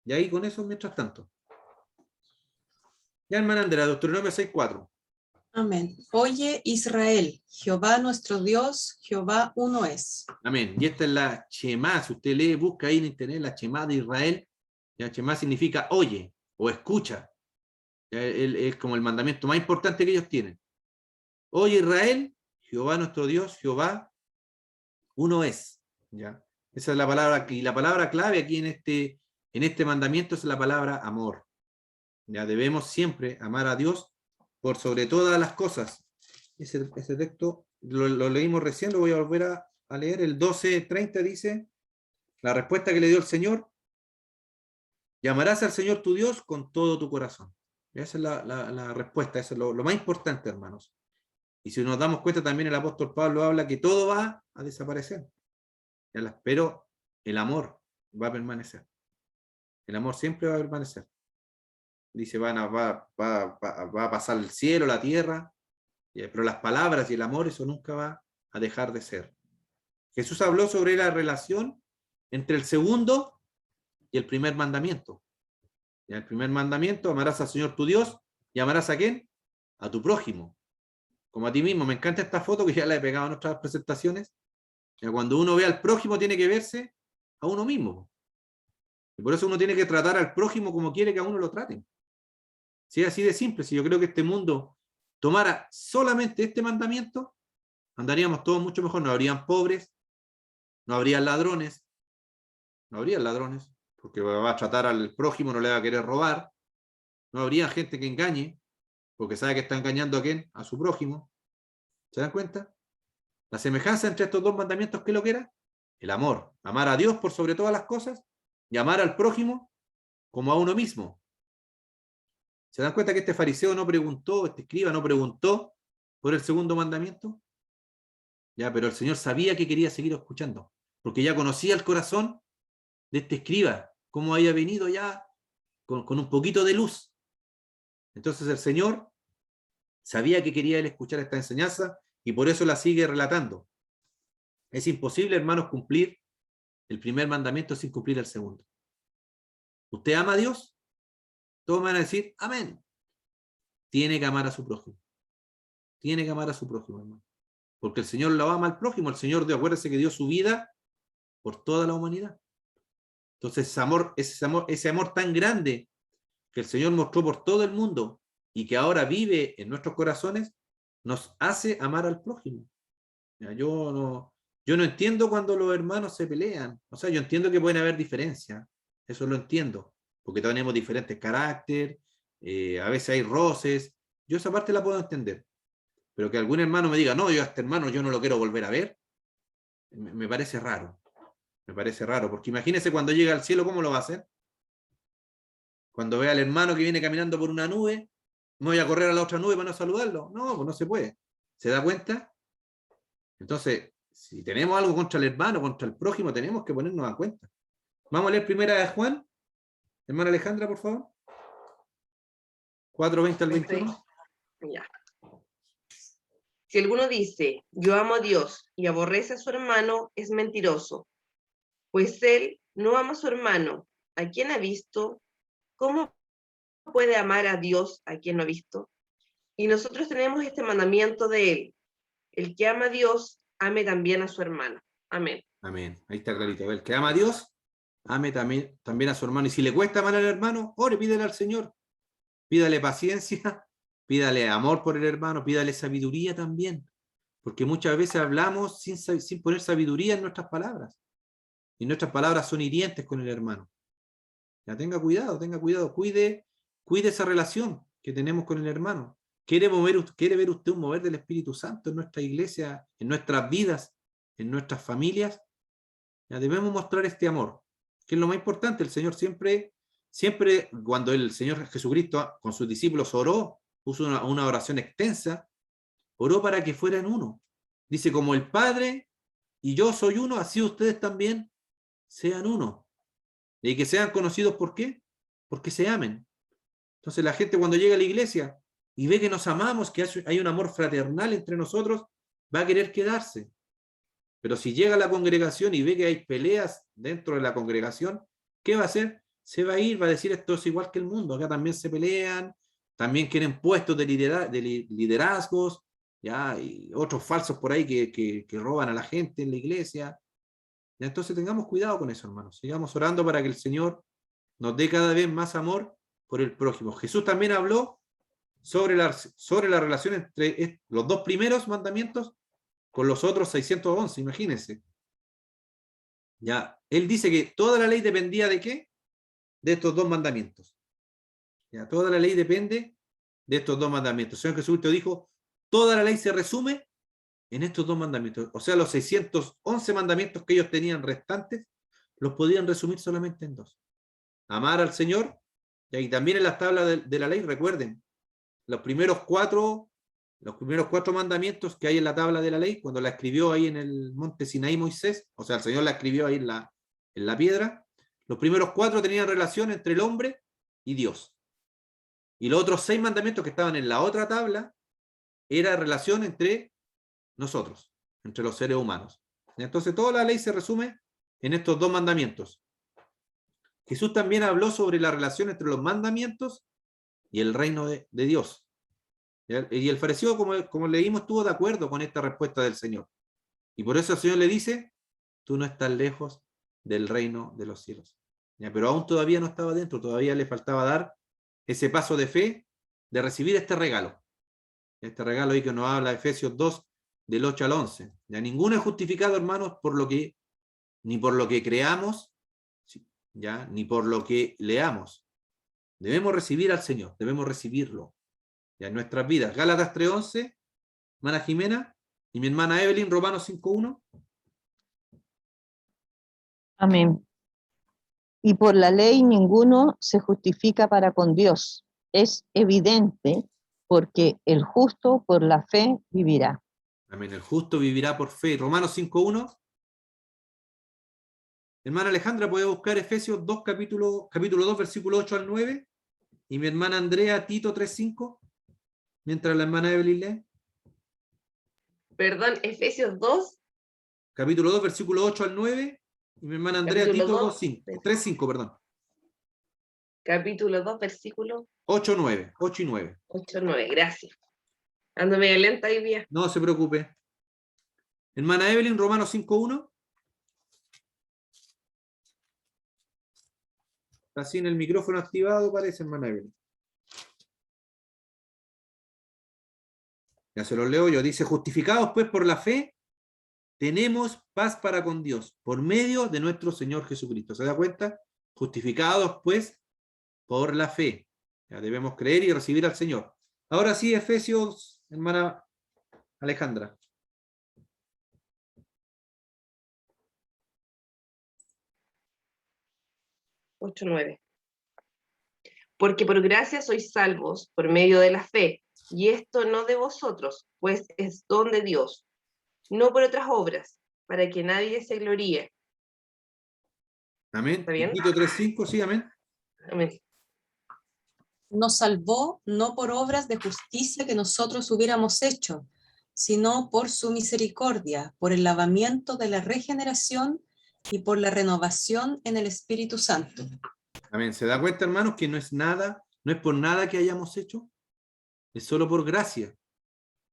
Y ahí con eso, mientras tanto. Ya, hermana Andrea, Deuteronomio 6:4. Amén. Oye Israel, Jehová nuestro Dios, Jehová uno es. Amén. Y esta es la Shemá. Si usted lee, busca ahí en internet la Shemá de Israel. Ya, Shemá significa oye o escucha. Ya, es como el mandamiento más importante que ellos tienen. Oye Israel, Jehová nuestro Dios, Jehová uno es. ¿Ya? Esa es la palabra, y la palabra clave aquí en este mandamiento es la palabra amor. Ya debemos siempre amar a Dios por sobre todas las cosas. Ese texto lo leímos recién, lo voy a volver a leer. El 12:30 dice, la respuesta que le dio el Señor: llamarás al Señor tu Dios con todo tu corazón. Esa es la respuesta, eso es lo más importante, hermanos. Y si nos damos cuenta, también el apóstol Pablo habla que todo va a desaparecer. Pero el amor va a permanecer. El amor siempre va a permanecer. Dice, va a pasar el cielo, la tierra, pero las palabras y el amor, eso nunca va a dejar de ser. Jesús habló sobre la relación entre el segundo y el primer mandamiento. ¿Ya? El primer mandamiento, amarás al Señor tu Dios, y amarás ¿a quién? A tu prójimo, como a ti mismo. Me encanta esta foto que ya la he pegado en otras presentaciones. Ya, cuando uno ve al prójimo tiene que verse a uno mismo. Y por eso uno tiene que tratar al prójimo como quiere que a uno lo traten. Si es así de simple, si yo creo que este mundo tomara solamente este mandamiento, andaríamos todos mucho mejor. No habrían pobres, no habrían ladrones, porque va a tratar al prójimo, no le va a querer robar. No habría gente que engañe, porque sabe que está engañando a quién, a su prójimo. ¿Se dan cuenta? La semejanza entre estos dos mandamientos, ¿qué es lo que era? El amor. Amar a Dios por sobre todas las cosas y amar al prójimo como a uno mismo. ¿Se dan cuenta que este fariseo no preguntó, este escriba no preguntó por el segundo mandamiento? Ya, pero el Señor sabía que quería seguir escuchando, porque ya conocía el corazón de este escriba, cómo había venido ya con un poquito de luz. Entonces el Señor sabía que quería él escuchar esta enseñanza y por eso la sigue relatando. Es imposible, hermanos, cumplir el primer mandamiento sin cumplir el segundo. ¿Usted ama a Dios? Todos me van a decir, amén. Tiene que amar a su prójimo. Tiene que amar a su prójimo, hermano. Porque el Señor lo ama al prójimo. El Señor, acuérdese que dio su vida por toda la humanidad. Entonces, ese amor tan grande que el Señor mostró por todo el mundo y que ahora vive en nuestros corazones, nos hace amar al prójimo. Ya, yo no entiendo cuando los hermanos se pelean. O sea, yo entiendo que pueden haber diferencias. Eso lo entiendo. Porque tenemos diferentes caracteres, a veces hay roces. Yo esa parte la puedo entender. Pero que algún hermano me diga, no, yo a este hermano yo no lo quiero volver a ver, me parece raro. Me parece raro, porque imagínese cuando llega al cielo, ¿cómo lo va a hacer? Cuando ve al hermano que viene caminando por una nube, ¿me voy a correr a la otra nube para no saludarlo? No, pues no se puede. ¿Se da cuenta? Entonces, si tenemos algo contra el hermano, contra el prójimo, tenemos que ponernos a cuenta. Vamos a leer primera de Juan. Hermana Alejandra, por favor. 4:20 al 21. Ya. Si alguno dice, yo amo a Dios y aborrece a su hermano, es mentiroso. Pues él no ama a su hermano, a quien ha visto. ¿Cómo puede amar a Dios a quien no ha visto? Y nosotros tenemos este mandamiento de él. El que ama a Dios, ame también a su hermano. Amén. Amén. Ahí está clarito. El que ama a Dios, ame también a su hermano. Y si le cuesta amar al hermano, ore, pídele al Señor. Pídale paciencia, pídale amor por el hermano, pídale sabiduría también. Porque muchas veces hablamos sin poner sabiduría en nuestras palabras. Y nuestras palabras son hirientes con el hermano. Ya tenga cuidado, cuide esa relación que tenemos con el hermano. ¿Quiere ver usted un mover del Espíritu Santo en nuestra iglesia, en nuestras vidas, en nuestras familias? Ya debemos mostrar este amor, que es lo más importante. El Señor siempre, cuando el Señor Jesucristo con sus discípulos oró, puso una oración extensa, oró para que fueran uno. Dice, como el Padre y yo soy uno, así ustedes también sean uno. Y que sean conocidos, ¿por qué? Porque se amen. Entonces la gente cuando llega a la iglesia y ve que nos amamos, que hay un amor fraternal entre nosotros, va a querer quedarse. Pero si llega a la congregación y ve que hay peleas dentro de la congregación, ¿qué va a hacer? Se va a ir, va a decir, esto es igual que el mundo, acá también se pelean, también quieren puestos de liderazgos, ya, y otros falsos por ahí que roban a la gente en la iglesia. Ya, entonces tengamos cuidado con eso, hermanos. Sigamos orando para que el Señor nos dé cada vez más amor por el prójimo. Jesús también habló sobre la relación entre los dos primeros mandamientos con los otros 611, imagínense. Ya, él dice que toda la ley dependía ¿de qué? De estos dos mandamientos. Ya, toda la ley depende de estos dos mandamientos. El Señor Jesucristo dijo, toda la ley se resume en estos dos mandamientos. O sea, los 611 mandamientos que ellos tenían restantes, los podían resumir solamente en dos. Amar al Señor, y también en las tablas de la ley, recuerden, los primeros cuatro mandamientos que hay en la tabla de la ley, cuando la escribió ahí en el monte Sinaí Moisés, o sea, el Señor la escribió ahí en la piedra, los primeros 4 tenían relación entre el hombre y Dios. Y los otros 6 mandamientos que estaban en la otra tabla, era relación entre nosotros, entre los seres humanos. Entonces toda la ley se resume en estos dos mandamientos. Jesús también habló sobre la relación entre los mandamientos y el reino de Dios. Y el fariseo, como leímos, estuvo de acuerdo con esta respuesta del Señor. Y por eso el Señor le dice, tú no estás lejos del reino de los cielos. ¿Ya? Pero aún todavía no estaba dentro, todavía le faltaba dar ese paso de fe de recibir este regalo. Este regalo ahí que nos habla Efesios 2, del 8 al 11. Ya ninguno es justificado, hermanos, ni por lo que creamos, ya, ni por lo que leamos. Debemos recibir al Señor, debemos recibirlo ya en nuestras vidas. Gálatas 3:11, hermana Jimena, y mi hermana Evelyn, Romanos 5:1. Amén. Y por la ley ninguno se justifica para con Dios. Es evidente, porque el justo por la fe vivirá. Amén. El justo vivirá por fe. Romanos 5:1. Hermana Alejandra, puede buscar Efesios 2, capítulo 2, versículo 8 al 9. Y mi hermana Andrea, Tito 3:5. Mientras la hermana Evelyn lee. Perdón, Efesios 2. Capítulo 2, versículo 8 al 9. Y mi hermana Andrea, Capítulo Tito 2, 3:5, perdón. Capítulo 2, versículo 8 y 9. 8, 9. Gracias. Ando medio lenta hoy día. No se preocupe. Hermana Evelyn, Romanos 5:1. Está sin el micrófono activado, parece, hermana Evelyn. Ya se los leo yo. Dice, justificados pues por la fe, tenemos paz para con Dios, por medio de nuestro Señor Jesucristo. ¿Se da cuenta? Justificados pues por la fe. Ya debemos creer y recibir al Señor. Ahora sí, Efesios, hermana Alejandra. Ocho, 9. Porque por gracia sois salvos por medio de la fe, y esto no de vosotros, pues es don de Dios, no por otras obras, para que nadie se gloríe. Amén. ¿Está bien? Tito 3:5, sí, amén. Amén. Nos salvó no por obras de justicia que nosotros hubiéramos hecho, sino por su misericordia, por el lavamiento de la regeneración y por la renovación en el Espíritu Santo. Amén. ¿Se da cuenta, hermanos, que no es nada, no es por nada que hayamos hecho? Es solo por gracia.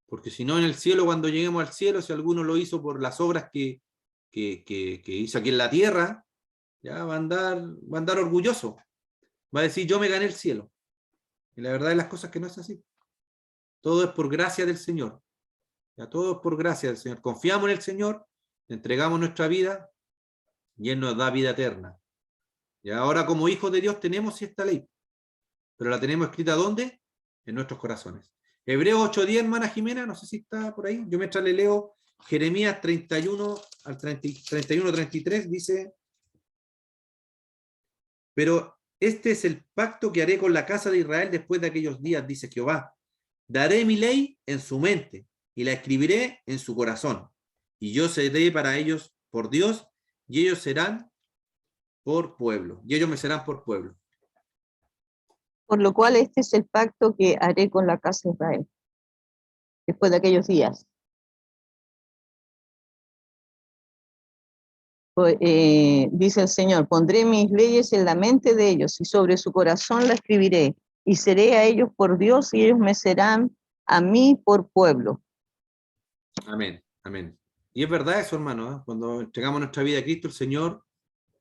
Porque si no, en el cielo, cuando lleguemos al cielo, si alguno lo hizo por las obras que hizo aquí en la tierra, ya va a andar orgulloso. Va a decir, yo me gané el cielo. Y la verdad de las cosas que no es así. Todo es por gracia del Señor. Ya todo es por gracia del Señor. Confiamos en el Señor, le entregamos nuestra vida y Él nos da vida eterna. Y ahora como hijos de Dios tenemos esta ley. Pero la tenemos escrita ¿dónde? En nuestros corazones. Hebreos 8:10, hermana Jimena, no sé si está por ahí. Yo mientras le leo Jeremías 31 al 33, dice, pero este es el pacto que haré con la casa de Israel después de aquellos días, dice Jehová. Daré mi ley en su mente y la escribiré en su corazón. Y yo seré para ellos por Dios y ellos serán por pueblo. Y ellos me serán por pueblo. Por lo cual este es el pacto que haré con la casa de Israel, después de aquellos días. Dice el Señor, pondré mis leyes en la mente de ellos y sobre su corazón la escribiré, y seré a ellos por Dios y ellos me serán a mí por pueblo. Amén, amén. Y es verdad eso, hermano, ¿eh? Cuando entregamos nuestra vida a Cristo, el Señor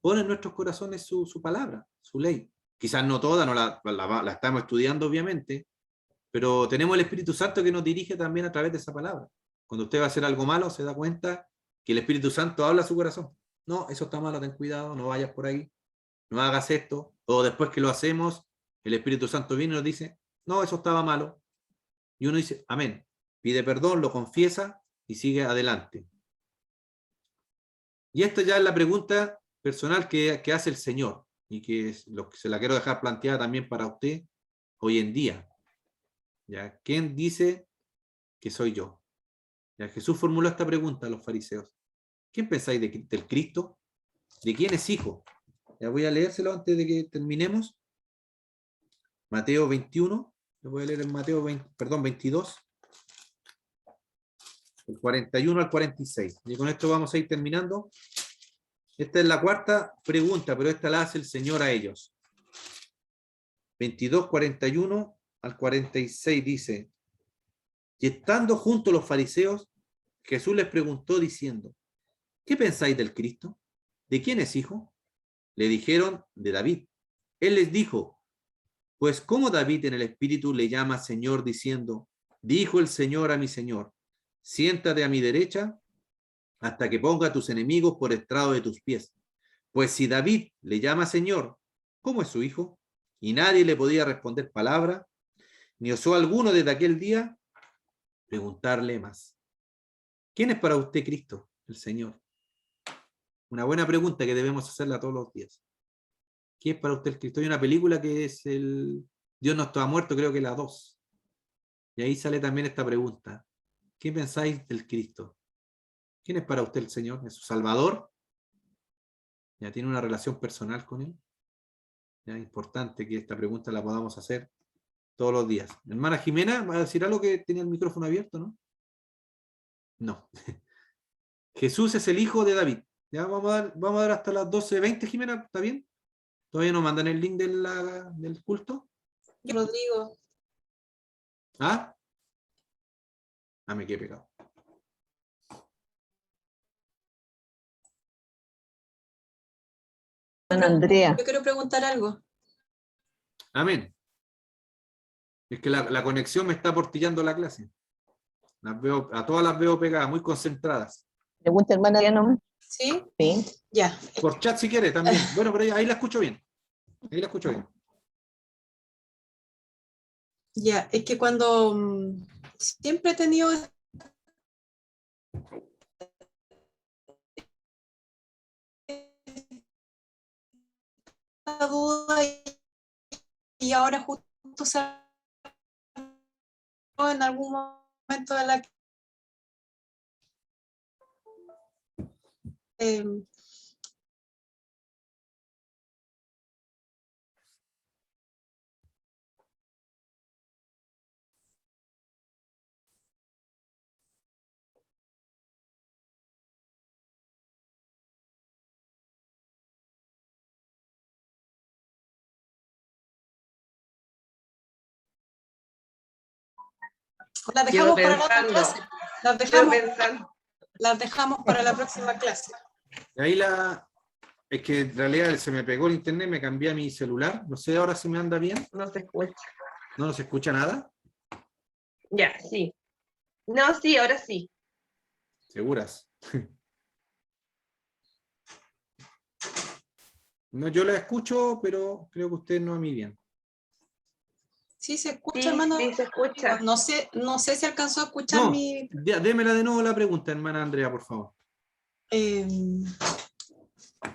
pone en nuestros corazones su palabra, su ley. Quizás no toda, no la estamos estudiando, obviamente, pero tenemos el Espíritu Santo que nos dirige también a través de esa palabra. Cuando usted va a hacer algo malo, se da cuenta que el Espíritu Santo habla a su corazón. No, eso está malo, ten cuidado, no vayas por ahí, no hagas esto. O después que lo hacemos, el Espíritu Santo viene y nos dice, no, eso estaba malo. Y uno dice, amén. Pide perdón, lo confiesa y sigue adelante. Y esta ya es la pregunta personal que hace el Señor y que se la quiero dejar planteada también para usted hoy en día. ¿Ya? ¿Quién dice que soy yo? ¿Ya? Jesús formuló esta pregunta a los fariseos. ¿Quién pensáis del Cristo? ¿De quién es hijo? Ya voy a leérselo antes de que terminemos. Mateo 21. Lo voy a leer en Mateo 22. El 41 al 46. Y con esto vamos a ir terminando. Esta es la cuarta pregunta, pero esta la hace el Señor a ellos. 22, 41 al 46 dice: y estando juntos los fariseos, Jesús les preguntó diciendo: ¿qué pensáis del Cristo? ¿De quién es hijo? Le dijeron: de David. Él les dijo: pues ¿cómo David en el Espíritu le llama Señor diciendo: dijo el Señor a mi Señor, siéntate a mi derecha hasta que ponga a tus enemigos por estrado de tus pies? Pues si David le llama Señor, ¿cómo es su hijo? Y nadie le podía responder palabra, ni osó alguno desde aquel día preguntarle más. ¿Quién es para usted Cristo, el Señor? Una buena pregunta que debemos hacerla todos los días. ¿Qué es para usted el Cristo? Hay una película que es el Dios no estaba muerto, creo que la 2. Y ahí sale también esta pregunta. ¿Qué pensáis del Cristo? ¿Quién es para usted el Señor? ¿Es su Salvador? ¿Ya tiene una relación personal con Él? Ya es importante que esta pregunta la podamos hacer todos los días. Hermana Jimena, ¿va a decir algo que tenía el micrófono abierto, no? No. Jesús es el hijo de David. Ya vamos a dar hasta las 12:20, Jimena, ¿está bien? ¿Todavía nos mandan el link del culto? Rodrigo. ¿Ah? Ah, me quedé pegado. Andrea. Yo quiero preguntar algo. Amén. Es que la conexión me está portillando la clase. A todas las veo pegadas, muy concentradas. Pregunta, hermana Diana. ¿Sí? Sí. Ya. Por chat si quiere también. Bueno, pero ahí la escucho bien. Ahí la escucho bien. Ya, es que cuando siempre he tenido esta duda y ahora justo salió en algún momento de la las dejamos para la otra clase. Las dejamos para la próxima clase. Ahí es que en realidad se me pegó el internet, me cambié a mi celular. No sé ahora si me anda bien. No se escucha. ¿No se escucha nada? Ya, sí. No, sí, ahora sí. ¿Seguras? No, yo la escucho, pero creo que usted no a mí bien. Sí, se escucha, Sí, hermano. sí, se escucha. No sé si alcanzó a escuchar No, mi... démela de nuevo la pregunta, hermana Andrea, por favor.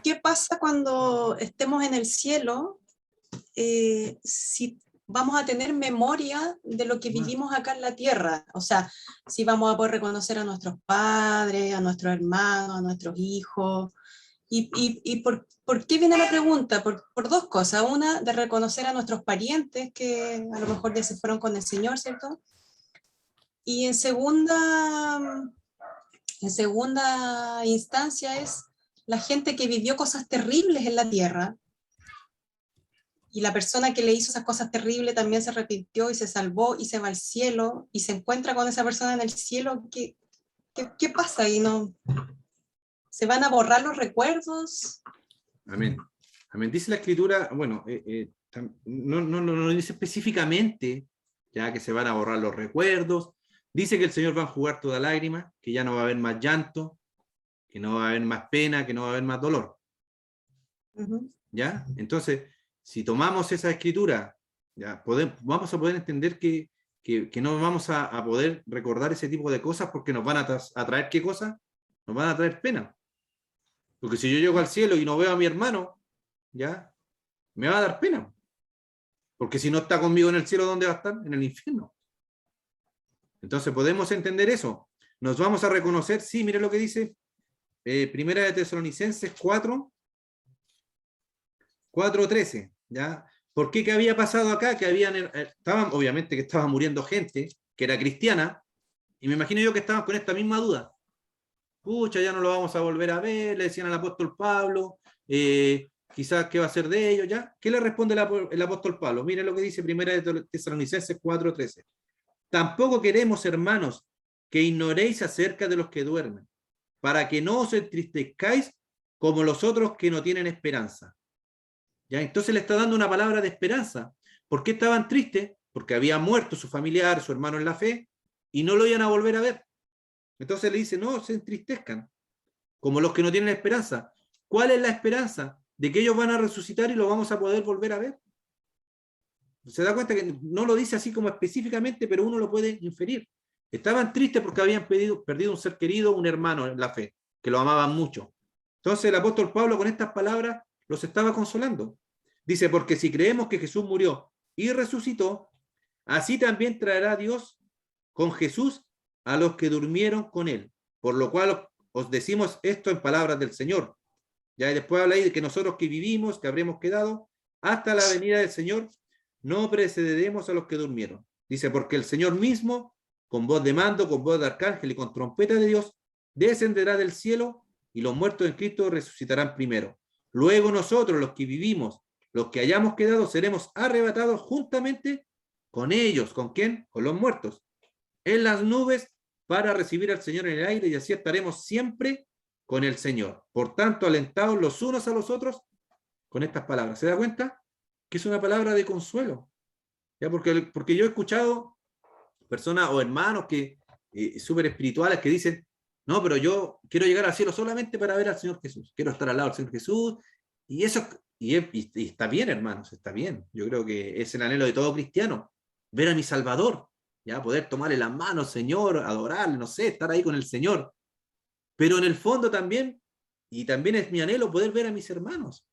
¿Qué pasa cuando estemos en el cielo? Si vamos a tener memoria de lo que vivimos acá en la tierra. O sea, si vamos a poder reconocer a nuestros padres, a nuestros hermanos, a nuestros hijos. ¿Y por qué viene la pregunta? Por dos cosas. Una, de reconocer a nuestros parientes que a lo mejor ya se fueron con el Señor, ¿cierto? Y en segunda instancia es la gente que vivió cosas terribles en la tierra, y la persona que le hizo esas cosas terribles también se arrepintió y se salvó y se va al cielo y se encuentra con esa persona en el cielo. ¿Qué pasa? ¿Y no se van a borrar los recuerdos? Amén. Amén. Dice la Escritura, bueno, no dice específicamente ya que se van a borrar los recuerdos. Dice que el Señor va a enjugar toda lágrima, que ya no va a haber más llanto, que no va a haber más pena, que no va a haber más dolor. ¿Ya? Entonces, si tomamos esa escritura, ya vamos a poder entender que no vamos a poder recordar ese tipo de cosas porque nos van a traer ¿qué cosas? Nos van a traer pena. Porque si yo llego al cielo y no veo a mi hermano, ya, me va a dar pena. Porque si no está conmigo en el cielo, ¿dónde va a estar? En el infierno. Entonces podemos entender eso. Nos vamos a reconocer, sí, mire lo que dice Primera de Tesalonicenses 4:13, ¿ya? ¿Por qué? ¿Qué había pasado acá? Que obviamente que estaba muriendo gente que era cristiana, y me imagino yo que estaban con esta misma duda. pucha, ya no lo vamos a volver a ver, le decían al apóstol Pablo, quizás qué va a hacer de ellos, ¿ya? ¿Qué le responde el apóstol Pablo? Miren lo que dice 1 Tesalonicenses 4:13. Tampoco queremos, hermanos, que ignoréis acerca de los que duermen, para que no os entristezcáis como los otros que no tienen esperanza. ¿Ya? Entonces le está dando una palabra de esperanza. ¿Por qué estaban tristes? Porque había muerto su familiar, su hermano en la fe, y no lo iban a volver a ver. Entonces le dice, no se entristezcan, como los que no tienen esperanza. ¿Cuál es la esperanza? De que ellos van a resucitar y lo vamos a poder volver a ver. Se da cuenta que no lo dice así como específicamente, pero uno lo puede inferir. Estaban tristes porque habían perdido un ser querido, un hermano en la fe, que lo amaban mucho. Entonces el apóstol Pablo con estas palabras los estaba consolando. Dice, porque si creemos que Jesús murió y resucitó, así también traerá Dios con Jesús a los que durmieron con él. Por lo cual os decimos esto en palabras del Señor. Ya después habla ahí de que nosotros que vivimos, que habremos quedado, hasta la venida del Señor, no precederemos a los que durmieron. Dice, porque el Señor mismo, con voz de mando, con voz de arcángel y con trompeta de Dios, descenderá del cielo y los muertos en Cristo resucitarán primero. Luego nosotros, los que vivimos, los que hayamos quedado, seremos arrebatados juntamente con ellos. ¿Con quién? Con los muertos. En las nubes para recibir al Señor en el aire y así estaremos siempre con el Señor. Por tanto, alentados los unos a los otros con estas palabras. ¿Se da cuenta? Que es una palabra de consuelo. ¿Ya? Porque yo he escuchado personas o hermanos que súper espirituales que dicen, no, pero yo quiero llegar al cielo solamente para ver al Señor Jesús. Quiero estar al lado del Señor Jesús. Y eso y está bien, hermanos, está bien. Yo creo que es el anhelo de todo cristiano. Ver a mi Salvador. ¿Ya? Poder tomarle las manos, Señor, adorarle, no sé, estar ahí con el Señor. Pero en el fondo también, y también es mi anhelo poder ver a mis hermanos.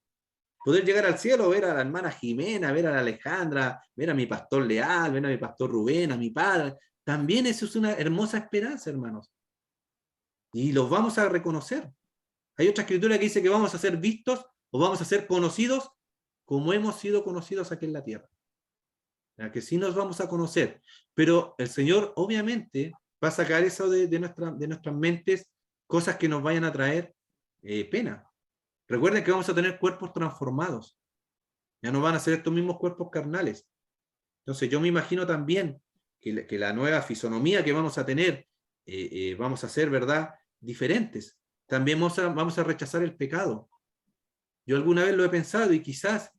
Poder llegar al cielo, ver a la hermana Jimena, ver a la Alejandra, ver a mi pastor Leal, ver a mi pastor Rubén, a mi padre. También eso es una hermosa esperanza, hermanos. Y los vamos a reconocer. Hay otra escritura que dice que vamos a ser vistos o vamos a ser conocidos como hemos sido conocidos aquí en la tierra. Ya que sí nos vamos a conocer. Pero el Señor obviamente va a sacar eso de nuestras mentes, cosas que nos vayan a traer pena. Recuerden que vamos a tener cuerpos transformados. Ya no van a ser estos mismos cuerpos carnales. Entonces yo me imagino también que la nueva fisonomía que vamos a tener, vamos a ser, ¿verdad?, diferentes. También vamos a rechazar el pecado. Yo alguna vez lo he pensado y quizás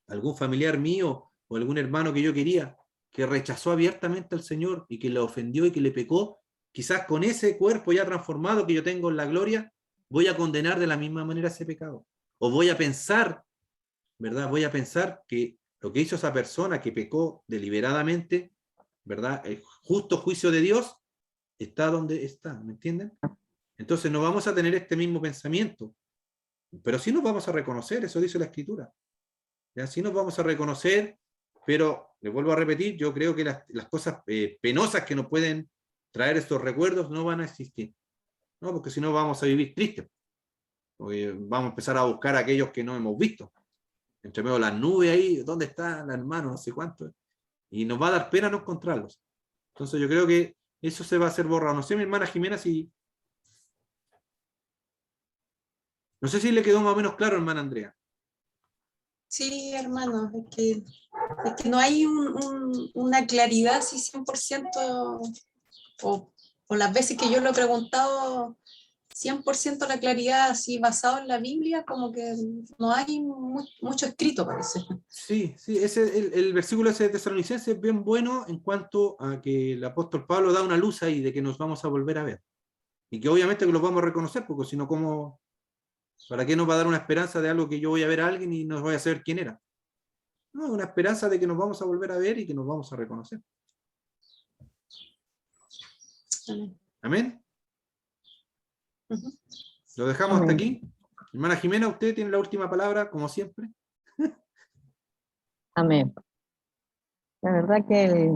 algún familiar mío o algún hermano que yo quería, que rechazó abiertamente al Señor y que le ofendió y que le pecó, quizás con ese cuerpo ya transformado que yo tengo en la gloria, voy a condenar de la misma manera ese pecado. O voy a pensar, ¿verdad? Voy a pensar que lo que hizo esa persona que pecó deliberadamente, ¿verdad? El justo juicio de Dios está donde está, ¿me entienden? Entonces no vamos a tener este mismo pensamiento, pero sí nos vamos a reconocer, eso dice la Escritura. ¿Ya? Sí nos vamos a reconocer, pero, les vuelvo a repetir, yo creo que las cosas penosas que nos pueden traer estos recuerdos no van a existir. No, porque si no vamos a vivir tristes. Porque vamos a empezar a buscar a aquellos que no hemos visto. Entre medio de las nubes ahí, ¿dónde está el hermano? No sé cuánto. Y nos va a dar pena no encontrarlos. Entonces yo creo que eso se va a hacer borrado. No sé, mi hermana Jimena, si... No sé si le quedó más o menos claro, hermana Andrea. Sí, hermano, es que no hay una claridad así 100%, o las veces que yo lo he preguntado, 100% la claridad así basado en la Biblia, como que no hay mucho escrito, parece. Sí, el versículo ese de Tesalonicenses es bien bueno en cuanto a que el apóstol Pablo da una luz ahí de que nos vamos a volver a ver. Y que obviamente que los vamos a reconocer, porque si no, ¿cómo? ¿Para qué nos va a dar una esperanza de algo que yo voy a ver a alguien y no voy a saber quién era? No, una esperanza de que nos vamos a volver a ver y que nos vamos a reconocer. Amén. ¿Amén? Uh-huh. ¿Lo dejamos hasta Amén. aquí? Hermana Jimena, usted tiene la última palabra, como siempre. Amén. La verdad que,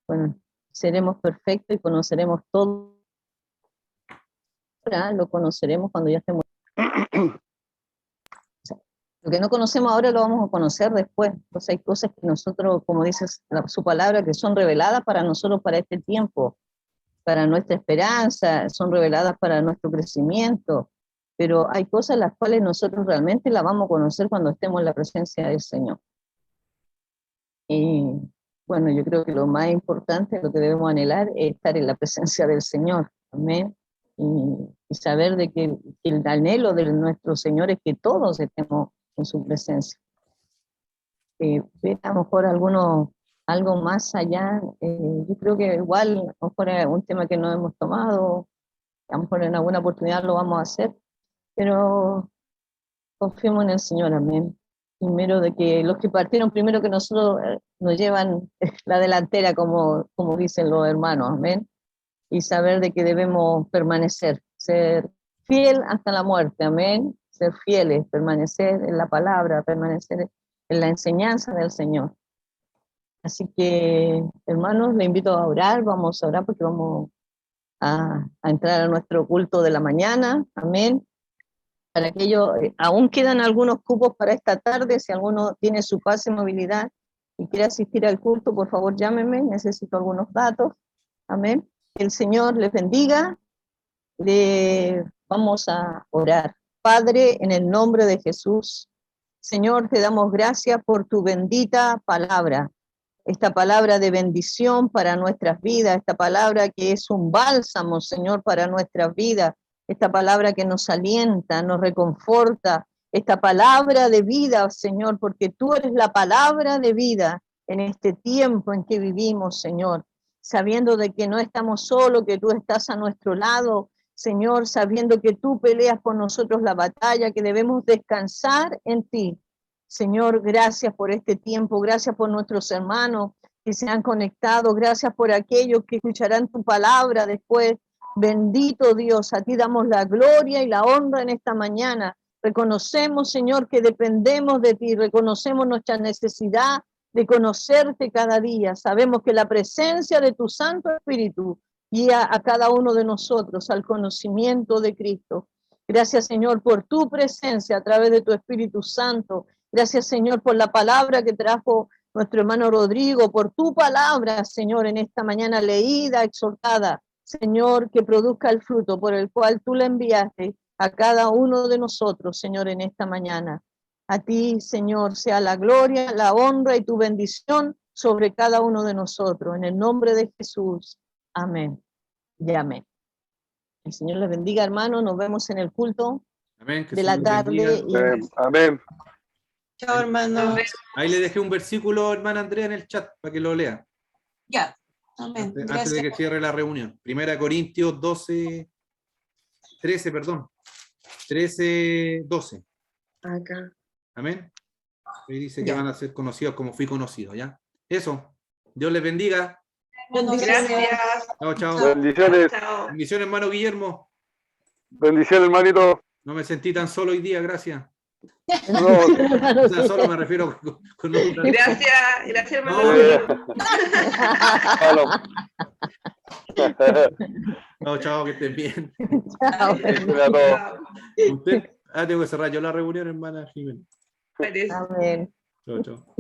bueno, seremos perfectos y conoceremos todo. Ahora lo conoceremos cuando ya estemos. O sea, lo que no conocemos ahora lo vamos a conocer después. Entonces hay cosas que nosotros, como dice su palabra, que son reveladas para nosotros para este tiempo. para nuestra esperanza, son reveladas para nuestro crecimiento, pero hay cosas las cuales nosotros realmente las vamos a conocer cuando estemos en la presencia del Señor. Y bueno, yo creo que lo más importante, lo que debemos anhelar es estar en la presencia del Señor, amén, y saber de que el anhelo de nuestro Señor es que todos estemos en su presencia. Ver a lo mejor algo más allá, yo creo que igual a lo mejor es un tema que no hemos tomado, a lo mejor en alguna oportunidad lo vamos a hacer, pero confiemos en el Señor, amén. Primero de que los que partieron primero que nosotros nos llevan la delantera, como dicen los hermanos, amén. Y saber de que debemos permanecer, ser fiel hasta la muerte, amén. Ser fieles, permanecer en la palabra, permanecer en la enseñanza del Señor. Así que, hermanos, les invito a orar, vamos a orar porque vamos a entrar a nuestro culto de la mañana, amén. Para aquello, aún quedan algunos cupos para esta tarde, si alguno tiene su pase de movilidad y quiere asistir al culto, por favor llámeme, necesito algunos datos, amén. Que el Señor les bendiga, vamos a orar. Padre, en el nombre de Jesús, Señor, te damos gracias por tu bendita palabra, esta palabra de bendición para nuestras vidas, esta palabra que es un bálsamo, Señor, para nuestras vidas, esta palabra que nos alienta, nos reconforta, esta palabra de vida, Señor, porque tú eres la palabra de vida en este tiempo en que vivimos, Señor, sabiendo de que no estamos solos, que tú estás a nuestro lado, Señor, sabiendo que tú peleas por nosotros la batalla, que debemos descansar en ti. Señor, gracias por este tiempo, gracias por nuestros hermanos que se han conectado, gracias por aquellos que escucharán tu palabra después. Bendito Dios, a ti damos la gloria y la honra en esta mañana. Reconocemos, Señor, que dependemos de ti, reconocemos nuestra necesidad de conocerte cada día. Sabemos que la presencia de tu Santo Espíritu guía a cada uno de nosotros al conocimiento de Cristo. Gracias, Señor, por tu presencia a través de tu Espíritu Santo. Gracias, Señor, por la palabra que trajo nuestro hermano Rodrigo, por tu palabra, Señor, en esta mañana leída, exhortada. Señor, que produzca el fruto por el cual tú le enviaste a cada uno de nosotros, Señor, en esta mañana. A ti, Señor, sea la gloria, la honra y tu bendición sobre cada uno de nosotros. En el nombre de Jesús. Amén y amén. El Señor les bendiga, hermano. Nos vemos en el culto Amén, de la tarde. Amén. Chao, hermano. Ahí le dejé un versículo, hermana Andrea, en el chat para que lo lea. Ya. Amén. Antes de que cierre la reunión. 1 Corintios 13, 12. Acá. Amén. Ahí dice que van a ser conocidos como fui conocido, ¿ya? Eso. Dios les bendiga. Gracias. Chao, chao. Bendiciones. Chao. Bendiciones, hermano Guillermo. Bendiciones, hermanito. No me sentí tan solo hoy día, gracias. No, O sea, solo me refiero con Gracias, hermano. No, chao, que estén bien. Chao. Usted, tengo que cerrar yo la reunión, hermana Jiménez. Parece. Amén. Chao, chao.